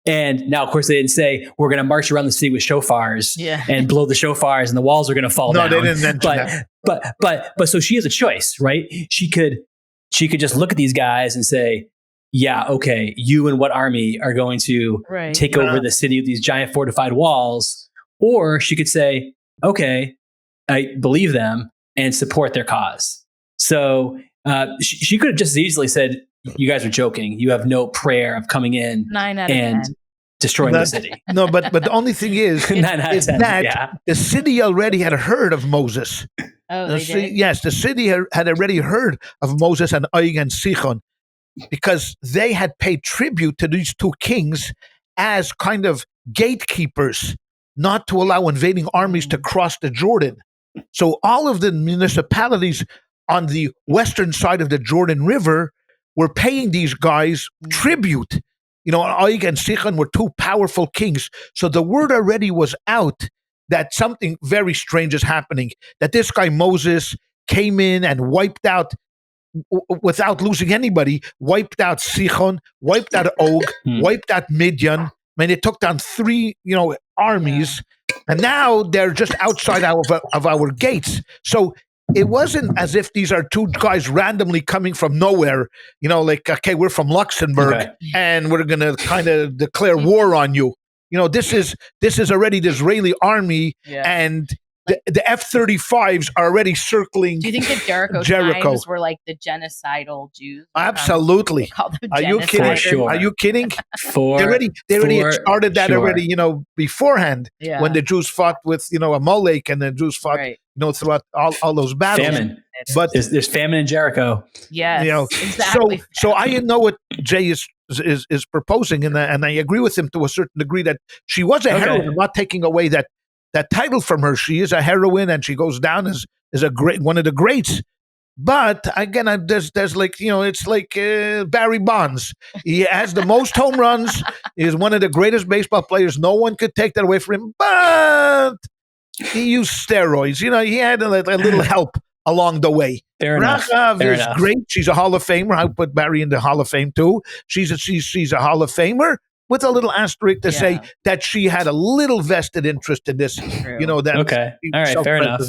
And now, of course, they didn't say, "We're going to march around the city with shofars and blow the shofars and the walls are going to fall down." No, they didn't mention that. But so she has a choice, right? She could just look at these guys and say, "Yeah, okay, you and what army are going to take over the city with these giant fortified walls?" Or she could say, "Okay, I believe them and support their cause." So she could have just as easily said, "You guys are joking. You have no prayer of coming in 9 out of 10. Destroying the city." No, but the only thing is that the city already had heard of Moses. Oh, they did? Yes, the city had already heard of Moses and Og and Sichon, because they had paid tribute to these two kings as kind of gatekeepers, not to allow invading armies to cross the Jordan. So all of the municipalities on the western side of the Jordan River were paying these guys tribute. Og and Sichon were two powerful kings. So the word already was out that something very strange is happening, that this guy Moses came in and wiped out, without losing anybody, wiped out Sichon, wiped out Og, wiped out Midian. I mean, it took down 3, armies, and now they're just outside of our gates. So it wasn't as if these are two guys randomly coming from nowhere, like, okay, we're from Luxembourg and we're going to kind of declare war on you. This is already the Israeli army, and the F-35s are already circling. Do you think the Jericho times were like the genocidal Jews? Absolutely. Are you kidding? Sure. Are you kidding? They already started that already, beforehand, when the Jews fought with, Amalek, and the Jews fought, throughout all those battles. Famine. But there's famine in Jericho. Yes, exactly. So I know what Jay is proposing, and I agree with him to a certain degree that she was a heroine. I'm not taking away that title from her. She is a heroine, and she goes down as a great, one of the greats. But again, there's like, it's like Barry Bonds. He has the most home runs. He is one of the greatest baseball players. No one could take that away from him. But he used steroids. He had a little help along the way. Rahab is great. She's a Hall of Famer. I put Barry in the Hall of Fame too. She's a Hall of Famer, with a little asterisk to say that she had a little vested interest in this. True. That all right, fair enough.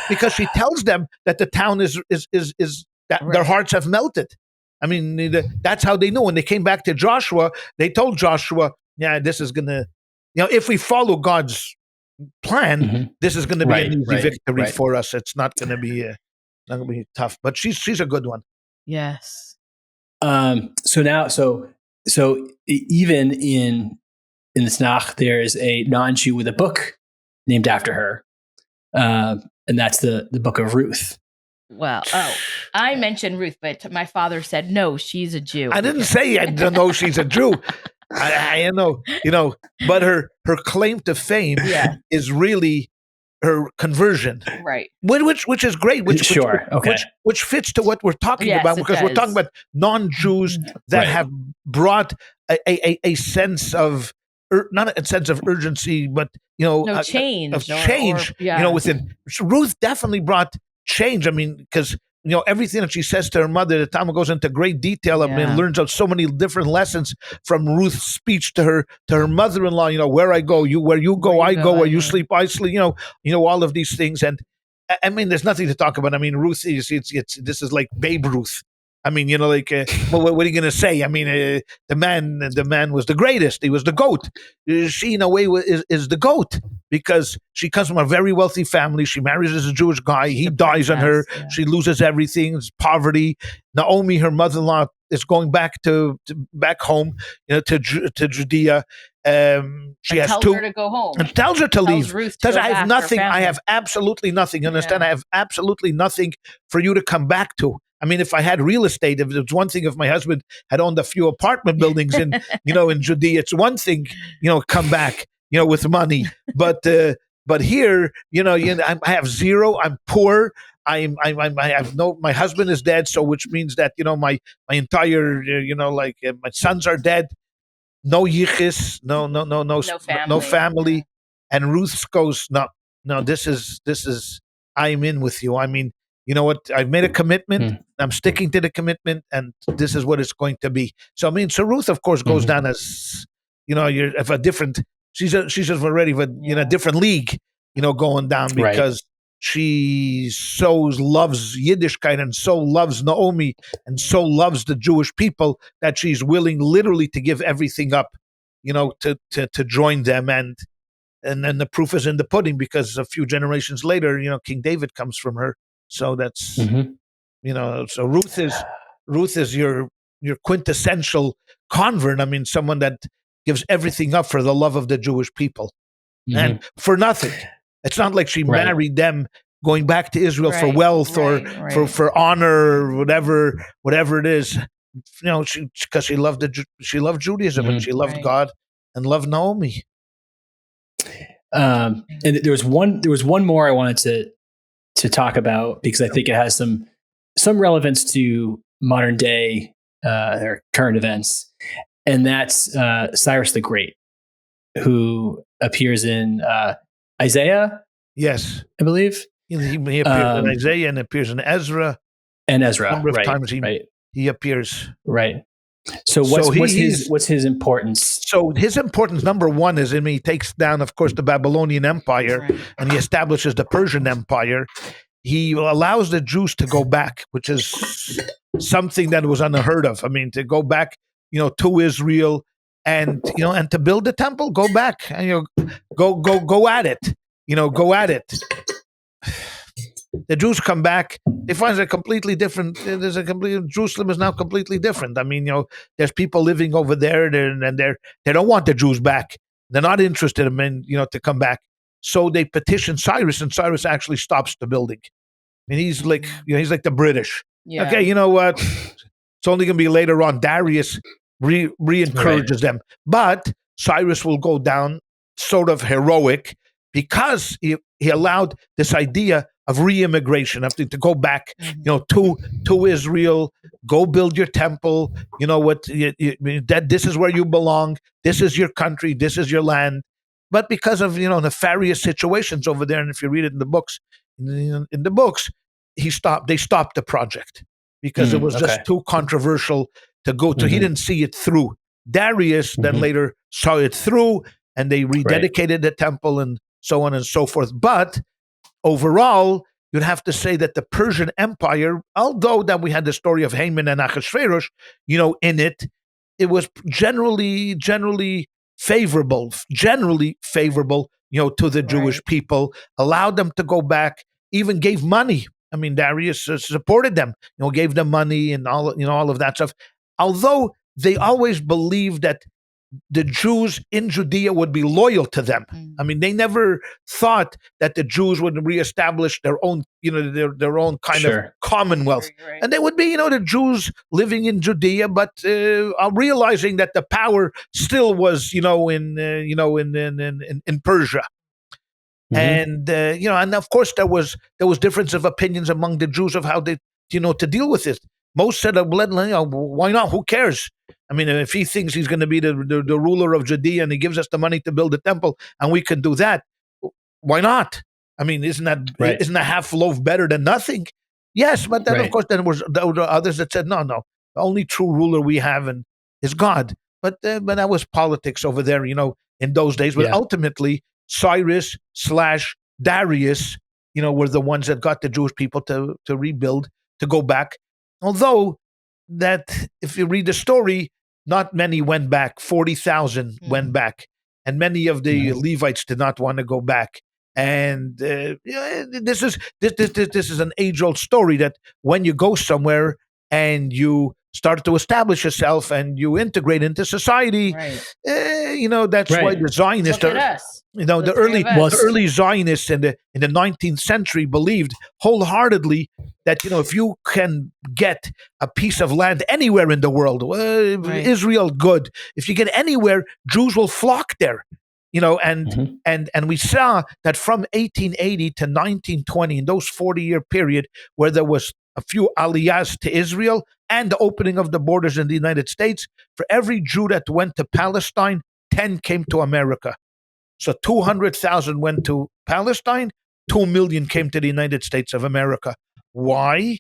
Because she tells them that the town is that their hearts have melted. I mean, that's how they knew. When they came back to Joshua, they told Joshua, this is gonna, if we follow God's plan, this is going to be an easy victory for us. It's not going to be tough. But she's a good one. Yes. So even in the Tanakh, there is a non-Jew with a book named after her, and that's the book of Ruth. Well, I mentioned Ruth, but my father said no, she's a Jew. I didn't say I don't know she's a Jew. I know, but her claim to fame is really her conversion, right? Which is great. Which fits to what we're talking about, because we're talking about non-Jews that have brought a sense of not a sense of urgency, but change, of change. Within Ruth definitely brought change. I mean, because everything that she says to her mother, the Talmud goes into great detail. I mean, learns out so many different lessons from Ruth's speech to her mother-in-law. Where I go, where you go, I go. Where you sleep, I sleep. All of these things. And I mean, there's nothing to talk about. I mean, Ruth this is like Babe Ruth. I mean, what are you going to say? I mean, the man was the greatest. He was the GOAT. She, in a way, is the GOAT because she comes from a very wealthy family. She marries as a Jewish guy. He dies on her. Yeah. She loses everything. It's poverty. Naomi, her mother-in-law, is going back to back home, to Judea. She has tells her to go home and tells her to leave. Says, I have nothing. I have absolutely nothing. You understand? I have absolutely nothing for you to come back to. I mean, if I had real estate, if it's one thing, if my husband had owned a few apartment buildings in, in Judea, it's one thing, come back, with money. But here, I have zero. I'm poor. I have my husband is dead. So, which means that, my entire, my sons are dead. No yichis, no family. Yeah. And Ruth goes, no, this is, I'm in with you. I mean, you know what? I've made a commitment. I'm sticking to the commitment, and this is what it's going to be. So I mean, so Ruth, of course, goes down as you're of a different. She's already in a different league, going down because she so loves Yiddishkeit and so loves Naomi and so loves the Jewish people that she's willing, literally, to give everything up, to join them. And then the proof is in the pudding because a few generations later, King David comes from her. So that's, so Ruth is your quintessential convert. I mean, someone that gives everything up for the love of the Jewish people and for nothing. It's not like she married them going back to Israel for wealth or for honor or whatever it is. Because she loved Judaism and she loved God and loved Naomi. And there was one more I wanted to talk about because I think it has some relevance to modern day or current events, and that's Cyrus the Great, who appears in Isaiah. Yes, I believe he appears in Isaiah and appears in Ezra. And Ezra, a number of times he appears. Right. So what's his importance? So his importance, number one, is he takes down, of course, the Babylonian Empire, and he establishes the Persian Empire. He allows the Jews to go back, which is something that was unheard of. I mean, to go back, to Israel, and and to build the temple, go back, and go at it, go at it. The Jews come back. They find it completely different. Jerusalem is now completely different. I mean, there's people living over there, and they don't want the Jews back. They're not interested in to come back. So they petition Cyrus, and Cyrus actually stops the building. I mean, he's like the British. Yeah. Okay, you know what? It's only going to be later on. Darius re-encourages them, but Cyrus will go down sort of heroic because he allowed this idea of re-immigration, to go back, to Israel, go build your temple. You know what? That this is where you belong. This is your country. This is your land. But because of nefarious situations over there, and if you read it in the books, they stopped the project because it was just too controversial to go to. He didn't see it through. Darius then later saw it through, and they rededicated the temple and so on and so forth. But overall, you'd have to say that the Persian Empire, although that we had the story of Haman and Ahasuerus, in it was generally favorable, to the Jewish people, allowed them to go back, even gave money. I mean, Darius supported them, gave them money and all of that stuff. Although they always believed that the Jews in Judea would be loyal to them. I mean, they never thought that the Jews would reestablish their own, their own kind of commonwealth, and they would be, the Jews living in Judea, but realizing that the power still was, in Persia. And and of course there was difference of opinions among the Jews of how they to deal with it. Most said, why not? Who cares? I mean, if he thinks he's going to be the ruler of Judea and he gives us the money to build a temple and we can do that, why not? I mean, isn't that half loaf better than nothing? Yes, but then of course there were others that said, no, the only true ruler we have is God. But that was politics over there, in those days. But ultimately, Cyrus / Darius, were the ones that got the Jewish people to rebuild, to go back. Although that, if you read the story, not many went back. 40,000 went back, and many of the Levites did not want to go back. And this is an age-old story that when you go somewhere and you start to establish yourself and you integrate into society, that's why the Zionists Look at us. The early Zionists in the 19th century believed wholeheartedly that if you can get a piece of land anywhere in the world, Israel, good. If you get anywhere, Jews will flock there. And we saw that from 1880 to 1920, in those 40-year period where there was a few aliyahs to Israel and the opening of the borders in the United States, for every Jew that went to Palestine, 10 came to America. So 200,000 went to Palestine, 2 million came to the United States of America. Why?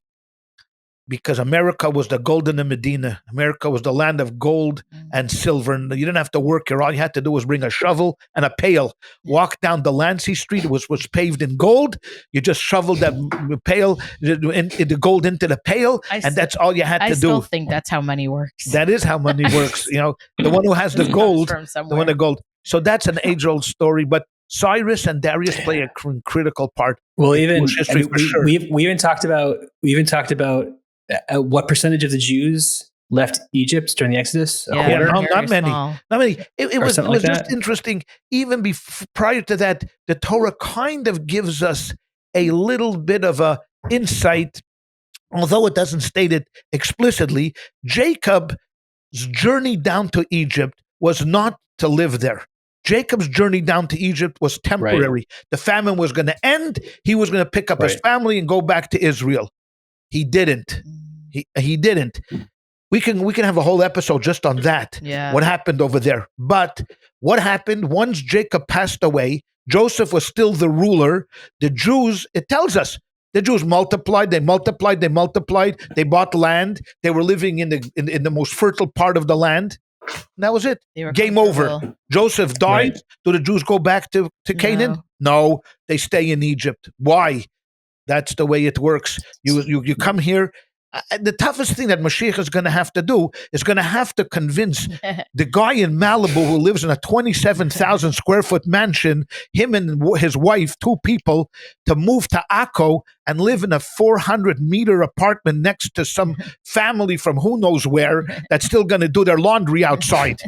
Because America was the golden Medina. America was the land of gold and silver. And you didn't have to work here. All you had to do was bring a shovel and a pail. Walk down Delancey Street. It was paved in gold. You just shoveled that pail, the gold into the pail, and that's all you had to do. I still think that's how money works. That is how money works. The one who has the gold, the one the gold. So that's an age-old story, but Cyrus and Darius play a critical part. Well, we even talked about what percentage of the Jews left Egypt during the Exodus? Not many. It was just interesting. Even prior to that, the Torah kind of gives us a little bit of a insight, although it doesn't state it explicitly. Jacob's journey down to Egypt was not to live there. Jacob's journey down to Egypt was temporary. Right. The famine was going to end. He was going to pick up his family and go back to Israel. He didn't. He didn't. We can have a whole episode just on that. Yeah. What happened over there? But what happened once Jacob passed away? Joseph was still the ruler. The Jews, it tells us, the Jews multiplied. They multiplied. They bought land. They were living in the most fertile part of the land. And that was it. Game over. Joseph died. Right. Do the Jews go back to Canaan? No, they stay in Egypt. Why? That's the way it works. You come here. The toughest thing that Mashiach is going to have to do is going to have to convince the guy in Malibu who lives in a 27,000 square foot mansion, him and his wife, 2 people, to move to Akko and live in a 400-meter apartment next to some family from who knows where that's still going to do their laundry outside.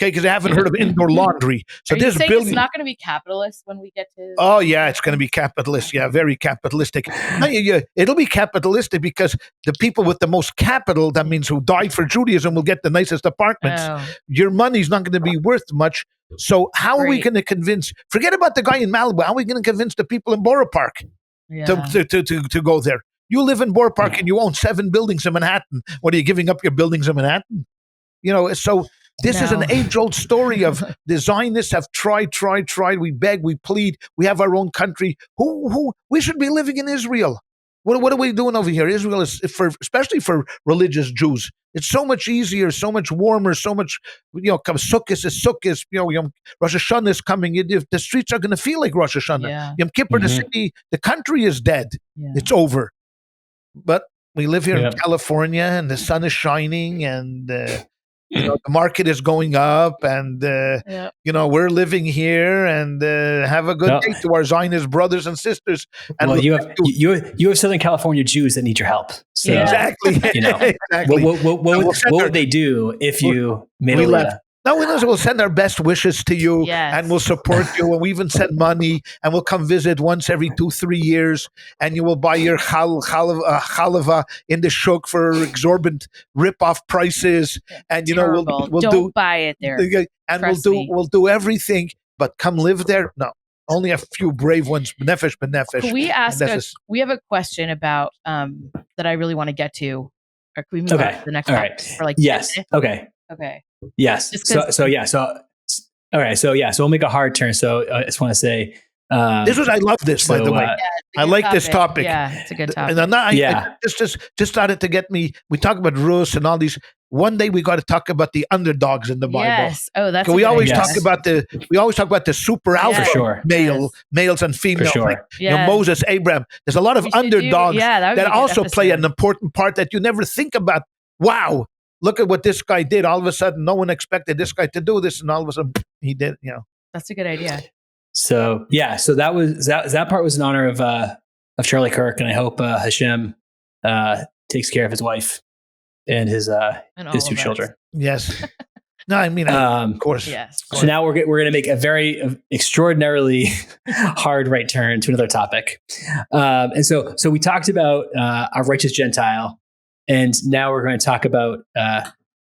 Okay, because I haven't heard of indoor laundry. So this building, it's not going to be capitalist when we get to. Oh yeah, it's going to be capitalist. Yeah, very capitalistic. No, it'll be capitalistic because the people with the most capital, that means who died for Judaism, will get the nicest apartments. Oh. Your money's not going to be worth much. So how are we going to convince? Forget about the guy in Malibu. How are we going to convince the people in Borough Park to go there? You live in Borough Park and you own 7 buildings in Manhattan. What are you giving up your buildings in Manhattan? So. This is an age-old story of the Zionists have tried. We beg, we plead. We have our own country. We should be living in Israel. What are we doing over here? Israel is, especially for religious Jews. It's so much easier, so much warmer, so much, Sukkot is Sukkot, Rosh Hashanah is coming. The streets are going to feel like Rosh Hashanah. Yeah. Yom Kippur, the city, the country is dead. Yeah. It's over. But we live here in California and the sun is shining and... the market is going up, and we're living here, and have a good day to our Zionist brothers and sisters. And you have Southern California Jews that need your help. So, exactly. Exactly. What would they do if you made a left? No, we'll send our best wishes to you, and we'll support you, and we even send money, and we'll come visit once every 2-3 years, and you will buy your chalava in the shuk for exorbitant rip-off prices, and we'll buy it there, and we'll do everything, but come live there. No, only a few brave ones. Nefesh b'nefesh. We have a question about that I really want to get to. Or can we move on to the next topic? For like yes. Okay. Yes. So all right. So we'll make a hard turn. So I just want to say, I love this, by the way. I like this topic. Yeah, it's a good topic. And I just started to get me. We talk about Ruth and all these. One day we got to talk about the underdogs in the Bible. Yes. Oh, that's. We always talk about the super alpha males and females. For sure. Like, Moses, Abraham. There's a lot of underdogs that also play an important part that you never think about. Wow. Look at what this guy did. All of a sudden, no one expected this guy to do this, and all of a sudden, he did. That's a good idea. So that part was in honor of Charlie Kirk, and I hope Hashem takes care of his wife and his two children. Yes. No, I mean, of course. Yes. So now we're going to make a very extraordinarily hard right turn to another topic, and so we talked about a righteous Gentile. And now we're going to talk about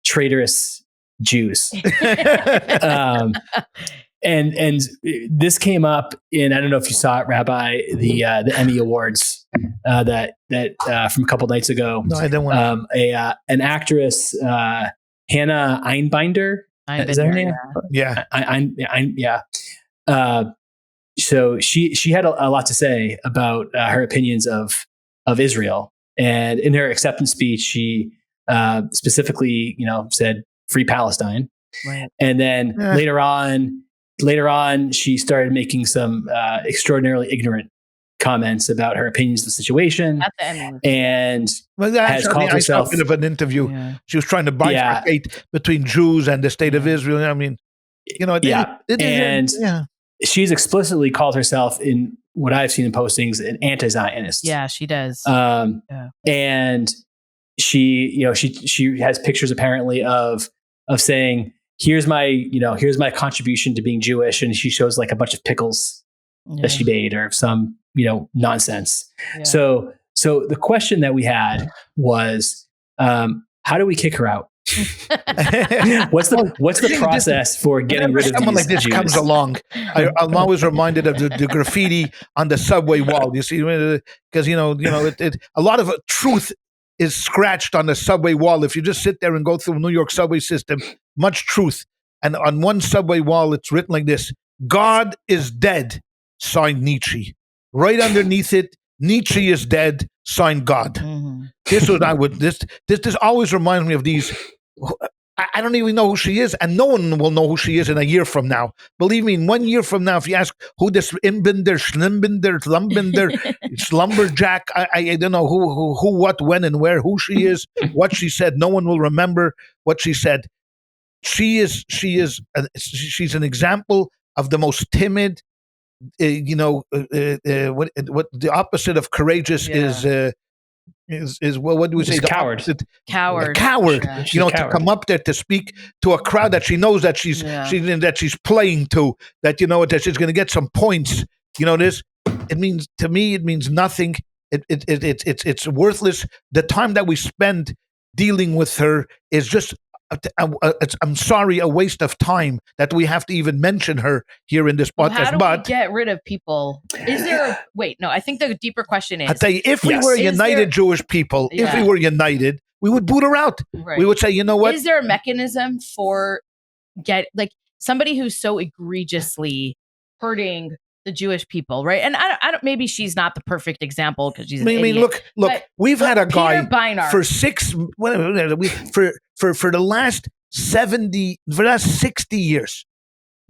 traitorous Jews. And this came up in, I don't know if you saw it, Rabbi, the Emmy Awards that from a couple nights ago. No, I didn't want an actress, Hannah Einbinder. Is that her name? Yeah. So she had a lot to say about her opinions of Israel. And in her acceptance speech, she specifically, said "Free Palestine," right. And then later on, she started making some extraordinarily ignorant comments about her opinions of the situation, and has called herself. A bit of an interview. Yeah. She was trying to bifurcate between Jews and the state of Israel. I mean, she's explicitly called herself, in what I've seen in postings, an anti-Zionist. Yeah, she does. And she has pictures apparently of saying, here's my contribution to being Jewish. And she shows like a bunch of pickles that she made or some, nonsense. Yeah. So the question that we had was, how do we kick her out? What's the process for getting rid of someone like this Jews? Comes along? I'm always reminded of the graffiti on the subway wall. You see, because a lot of truth is scratched on the subway wall. If you just sit there and go through the New York subway system, much truth. And on one subway wall, it's written like this: "God is dead," signed Nietzsche. Right underneath it, Nietzsche is dead, signed God. Mm-hmm. This was this always reminds me of these. I don't even know who she is, and no one will know who she is in a year from now. Believe me, in 1 year from now, if you ask who this Imbinder, Schlimbinder, Slumbinder, Slumberjack, I don't know who, what, when, and where, who she is, what she said, no one will remember what she said. She's an example of the most timid. What the opposite of courageous is well, what do we say? Coward. Coward. Coward. Yeah. To come up there to speak to a crowd that she knows that she's playing to, that she's going to get some points. This. It means, to me, it means nothing. It's worthless. The time that we spend dealing with her is just. I'm sorry, a waste of time that we have to even mention her here in this podcast. How do we get rid of people? Is there I think the deeper question is, I'll tell you, if we were united Jewish people, if we were united, we would boot her out. Right. We would say, you know what? Is there a mechanism for somebody who's so egregiously hurting the Jewish people, right? And I don't. Maybe she's not the perfect example because she's. Look. We've had a guy for the last 60 years.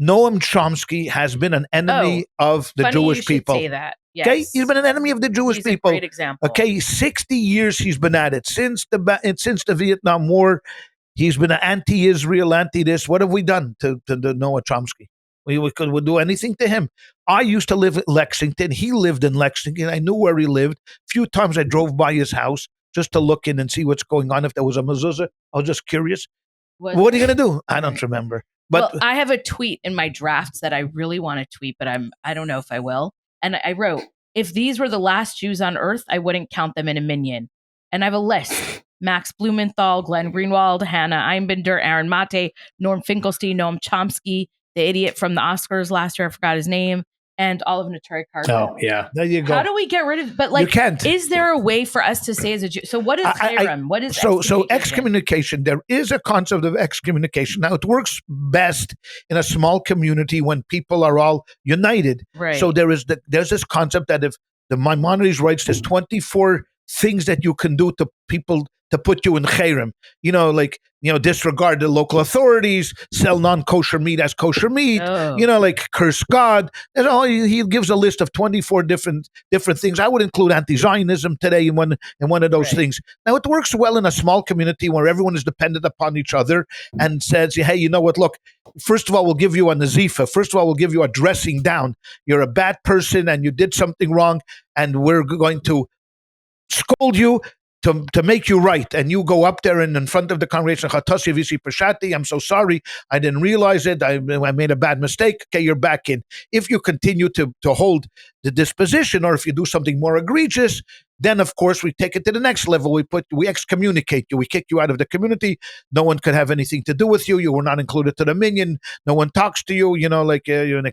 Noam Chomsky has been an enemy of the Jewish people. Say that. Yes. Okay, he's been an enemy of the Jewish people. A great example. Okay, 60 years he's been at it since the Vietnam War. He's been an anti-Israel, anti-this. What have we done to Noam Chomsky? We would do anything to him. I used to live in Lexington. He lived in Lexington. I knew where he lived. A few times I drove by his house just to look in and see what's going on. If there was a mezuzah, I was just curious. What are you going to do? I don't remember. But I have a tweet in my drafts that I really want to tweet, but I don't know if I will. And I wrote, if these were the last Jews on earth, I wouldn't count them in a minion. And I have a list. Max Blumenthal, Glenn Greenwald, Hannah Einbinder, Aaron Mate, Norm Finkelstein, Noam Chomsky, the idiot from the Oscars last year, I forgot his name, and olive naturi carbon. Oh, yeah. There you go. How do we get rid of? But like, you can't. Is there a way for us to say as a Jew? So what is chayrim? What is so excommunication? There is a concept of excommunication. Now it works best in a small community when people are all united. Right. So there's this concept that if the Maimonides writes, there's 24 things that you can do to people to put you in chayrim. Disregard the local authorities, sell non-kosher meat as kosher meat, curse God. And he gives a list of 24 different things. I would include anti-Zionism today in one of those things. Now, it works well in a small community where everyone is dependent upon each other and says, hey, you know what, look, first of all, we'll give you a nazifa. First of all, we'll give you a dressing down. You're a bad person and you did something wrong, and we're going to scold you to make you right. And you go up there and in front of the congregation, I'm so sorry, I didn't realize it, I made a bad mistake. Okay, you're back in. If you continue to hold the disposition, or if you do something more egregious, then of course we take it to the next level. We excommunicate you. We kick you out of the community. No one could have anything to do with you. You were not included to the minyan. No one talks to you. Et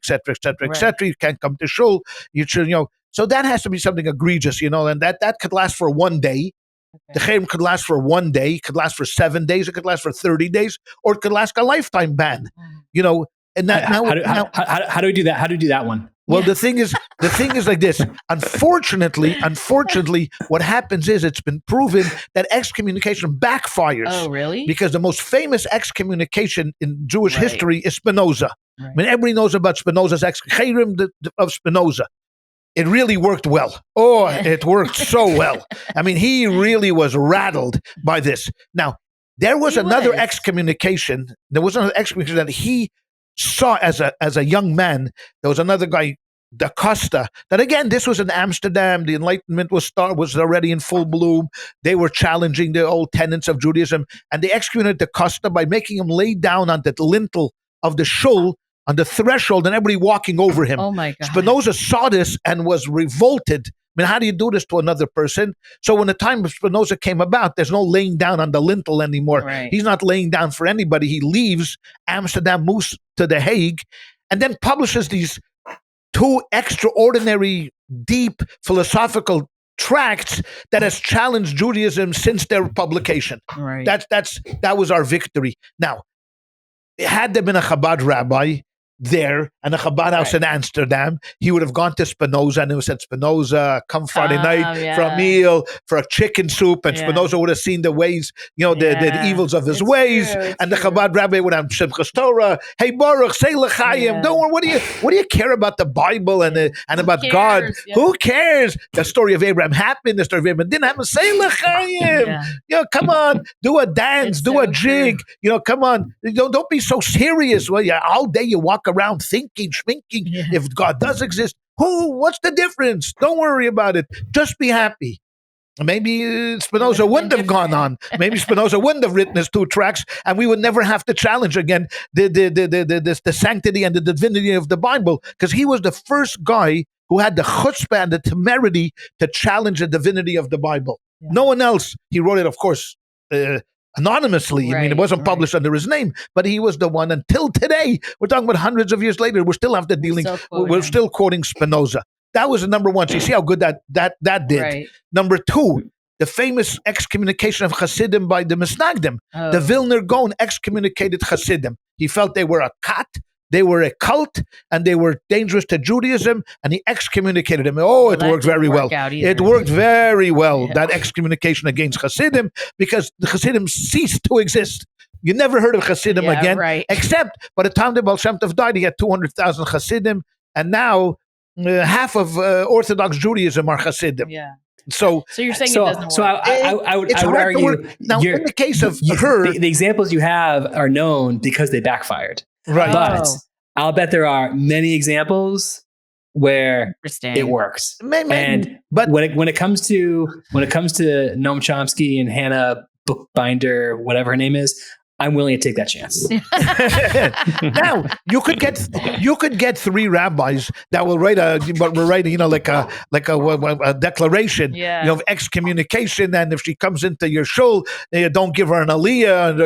cetera, et cetera, et cetera. You can't come to shul. You should, So that has to be something egregious, and that could last for one day. Okay. The chayrim could last for one day, it could last for 7 days, it could last for 30 days, or it could last a lifetime ban. And that how do we do that? How do we do that one? Well, the thing is like this. Unfortunately, what happens is it's been proven that excommunication backfires. Oh, really? Because the most famous excommunication in Jewish history is Spinoza. Right. I mean, everybody knows about Spinoza's chayrim of Spinoza. It really worked well. Oh, it worked so well. I mean, he really was rattled by this. Now, there was another excommunication. There was another excommunication that he saw as a young man. There was another guy, Da Costa, that again, this was in Amsterdam. The Enlightenment was already in full bloom. They were challenging the old tenets of Judaism. And they excommunicated Da Costa by making him lay down on the lintel of the shul, on the threshold, and everybody walking over him. Oh my God. Spinoza saw this and was revolted. I mean, how do you do this to another person? So when the time of Spinoza came about, there's no laying down on the lintel anymore. Right. He's not laying down for anybody. He leaves Amsterdam, moves to The Hague, and then publishes these 2 extraordinary, deep philosophical tracts that has challenged Judaism since their publication. Right. That was our victory. Now, had there been a Chabad rabbi there and a Chabad house in Amsterdam, he would have gone to Spinoza and he would have said, Spinoza, come Friday night for a meal, for a chicken soup, and Spinoza would have seen the ways, the evils of his ways, and the Chabad rabbi would have Simchas Torah, hey Baruch, say L'chaim, don't worry, what do you care about the Bible and about God? Who cares? The story of Abraham happened, the story of Abraham didn't happen, say L'chaim, come on, do a dance, do a jig, come on, don't be so serious. Well, all day you walk around thinking, schminking, if God does exist, what's the difference? Don't worry about it. Just be happy. Maybe Spinoza wouldn't have gone on. Maybe Spinoza wouldn't have written his 2 tracts, and we would never have to challenge again the sanctity and the divinity of the Bible, because he was the first guy who had the chutzpah and the temerity to challenge the divinity of the Bible. Yeah. No one else. He wrote it, of course, anonymously. I mean, it wasn't published under his name, but he was the one. Until today, we're talking about hundreds of years later, we're still quoting Spinoza. That was the number one. So you see how good that did. Right. Number 2, the famous excommunication of Hasidim by the Misnagdim. The Vilner Gaon excommunicated Hasidim. He felt they were a kat, they were a cult, and they were dangerous to Judaism, and he excommunicated them. It worked very well. It worked very well, that excommunication against Hasidim, because the Hasidim ceased to exist. You never heard of Hasidim again, except by the time the Baal Shem Tov died, he had 200,000 Hasidim, and now half of Orthodox Judaism are Hasidim. Yeah. So you're saying it doesn't work. So I would argue now in the case of her, the examples you have are known because they backfired. Right. But I'll bet there are many examples where it works. But when it comes to Noam Chomsky and Hannah Bookbinder, whatever her name is, I'm willing to take that chance. Now you could get 3 rabbis that will write a declaration, of excommunication, and if she comes into your shul, don't give her an aliyah,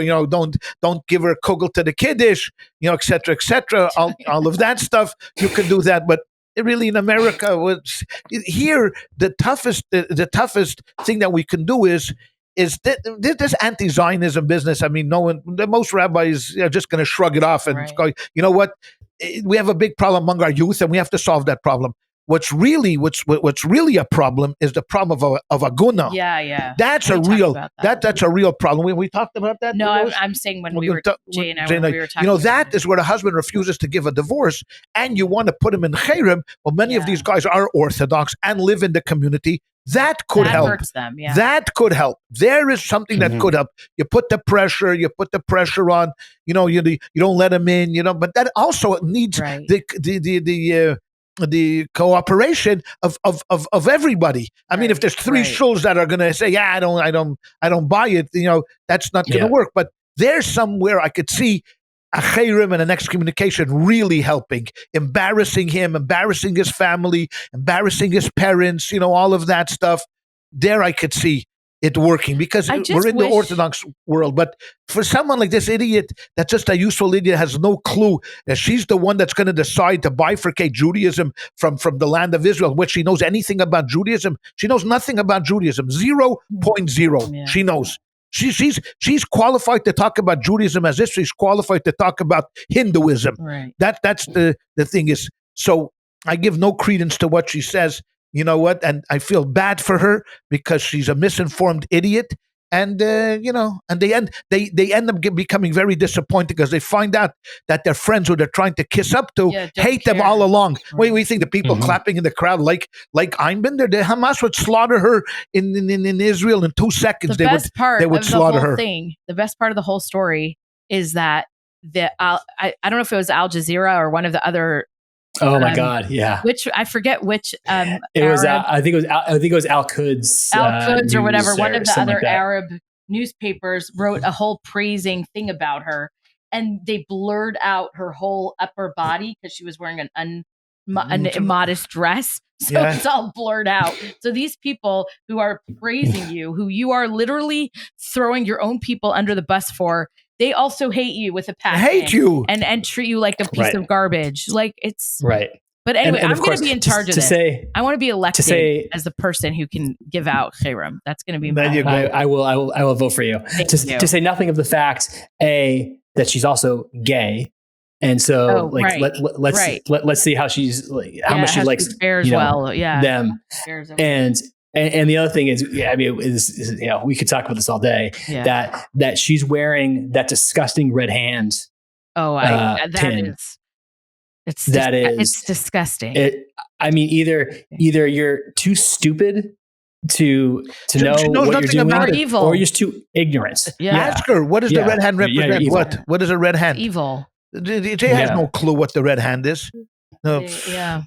don't give her kugel to the kiddush, etc., etc. All of that stuff you can do that, but really in America was here. The toughest thing that we can do is this anti-Zionism business. I mean, most rabbis are just going to shrug it off and go, you know what? We have a big problem among our youth, and we have to solve that problem. What's really a problem is the problem of a guna. Yeah. That's a real that's a real problem. We talked about that. No, I'm saying when we were Jay and I when we were talking. That is where the husband refuses to give a divorce, and you want to put him in cherem. Well, many of these guys are Orthodox and live in the community. That could help. Hurts them, yeah. That could help. There is something that could help. You put the pressure on. You don't let them in. But that also needs the cooperation of everybody. I mean, if there's three shuls that are going to say, "Yeah, I don't buy it," that's not going to work. But there's somewhere I could see a cherem and an excommunication really helping, embarrassing him, embarrassing his family, embarrassing his parents. All of that stuff. There, I could see it working because we're in the Orthodox world. But for someone like this idiot, that's just a useful idiot, has no clue that she's the one that's going to decide to bifurcate Judaism from the land of Israel, which she knows anything about Judaism. She knows nothing about Judaism. 0.0. Yeah. She knows. She's qualified to talk about Judaism as if she's qualified to talk about Hinduism. Right. That's the thing is. So I give no credence to what she says. You know what? And I feel bad for her because she's a misinformed idiot. And and they end up becoming very disappointed because they find out that their friends who they're trying to kiss up to hate them all along. Right. We think the people clapping in the crowd like I'm been there. The Hamas would slaughter her in Israel in 2 seconds. They would slaughter her. The best part of the whole story is that I don't know if it was Al Jazeera or one of the other. Oh my God! Yeah, which I forget which. It was. I think it was Al Quds. Al Quds or whatever. One of the other Arab newspapers wrote a whole praising thing about her, and they blurred out her whole upper body because she was wearing an immodest dress. So it's all blurred out. So these people who are praising you, who you are literally throwing your own people under the bus for. They also hate you with a passion. Hate you and treat you like a piece of garbage. Like it's right. But anyway, I'm going to be in charge of this. I want to be elected as the person who can give out cherem. That's going to be my. I will vote for you. To say nothing of the fact that she's also gay, and so let's see how she's how much she likes them. And the other thing is, we could talk about this all day. Yeah. That she's wearing that disgusting red hand. Oh, it's disgusting. Either you're too stupid to know what you're doing, evil, or you're just too ignorant. Yeah. Ask her, what does the red hand represent? What is a red hand? Evil. Jay has no clue what the red hand is. No. Yeah.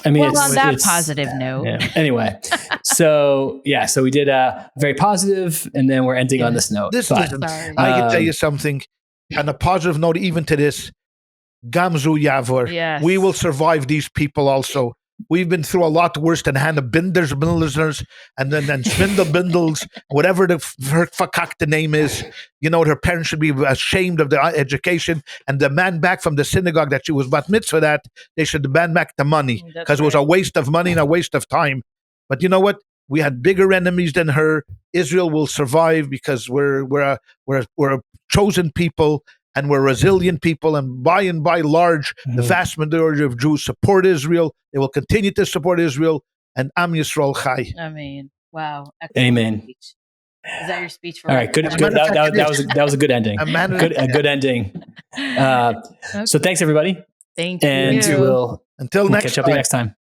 I mean, on that positive note. Yeah. Anyway, so we did very positive, and then we're ending on this note. I can tell you something. On a positive note, even to this, Gamzu Yavor. Yes. We will survive these people also. We've been through a lot worse than Hannah Binders, and then Svindle Bindles, whatever her fakakta name is. Her parents should be ashamed of their education. And the man back from the synagogue that she was bat mitzvah that, they should demand back the money because it was a waste of money and a waste of time. But you know what? We had bigger enemies than her. Israel will survive because we're a chosen people. And we're resilient people, and by large, the vast majority of Jews support Israel. They will continue to support Israel, and Am Yisrael Chai. I mean, wow. Amen. Speech. Is that your speech for? All right, good. That was a good ending. A good ending. So thanks everybody. Thank you. And we'll until next catch up next time.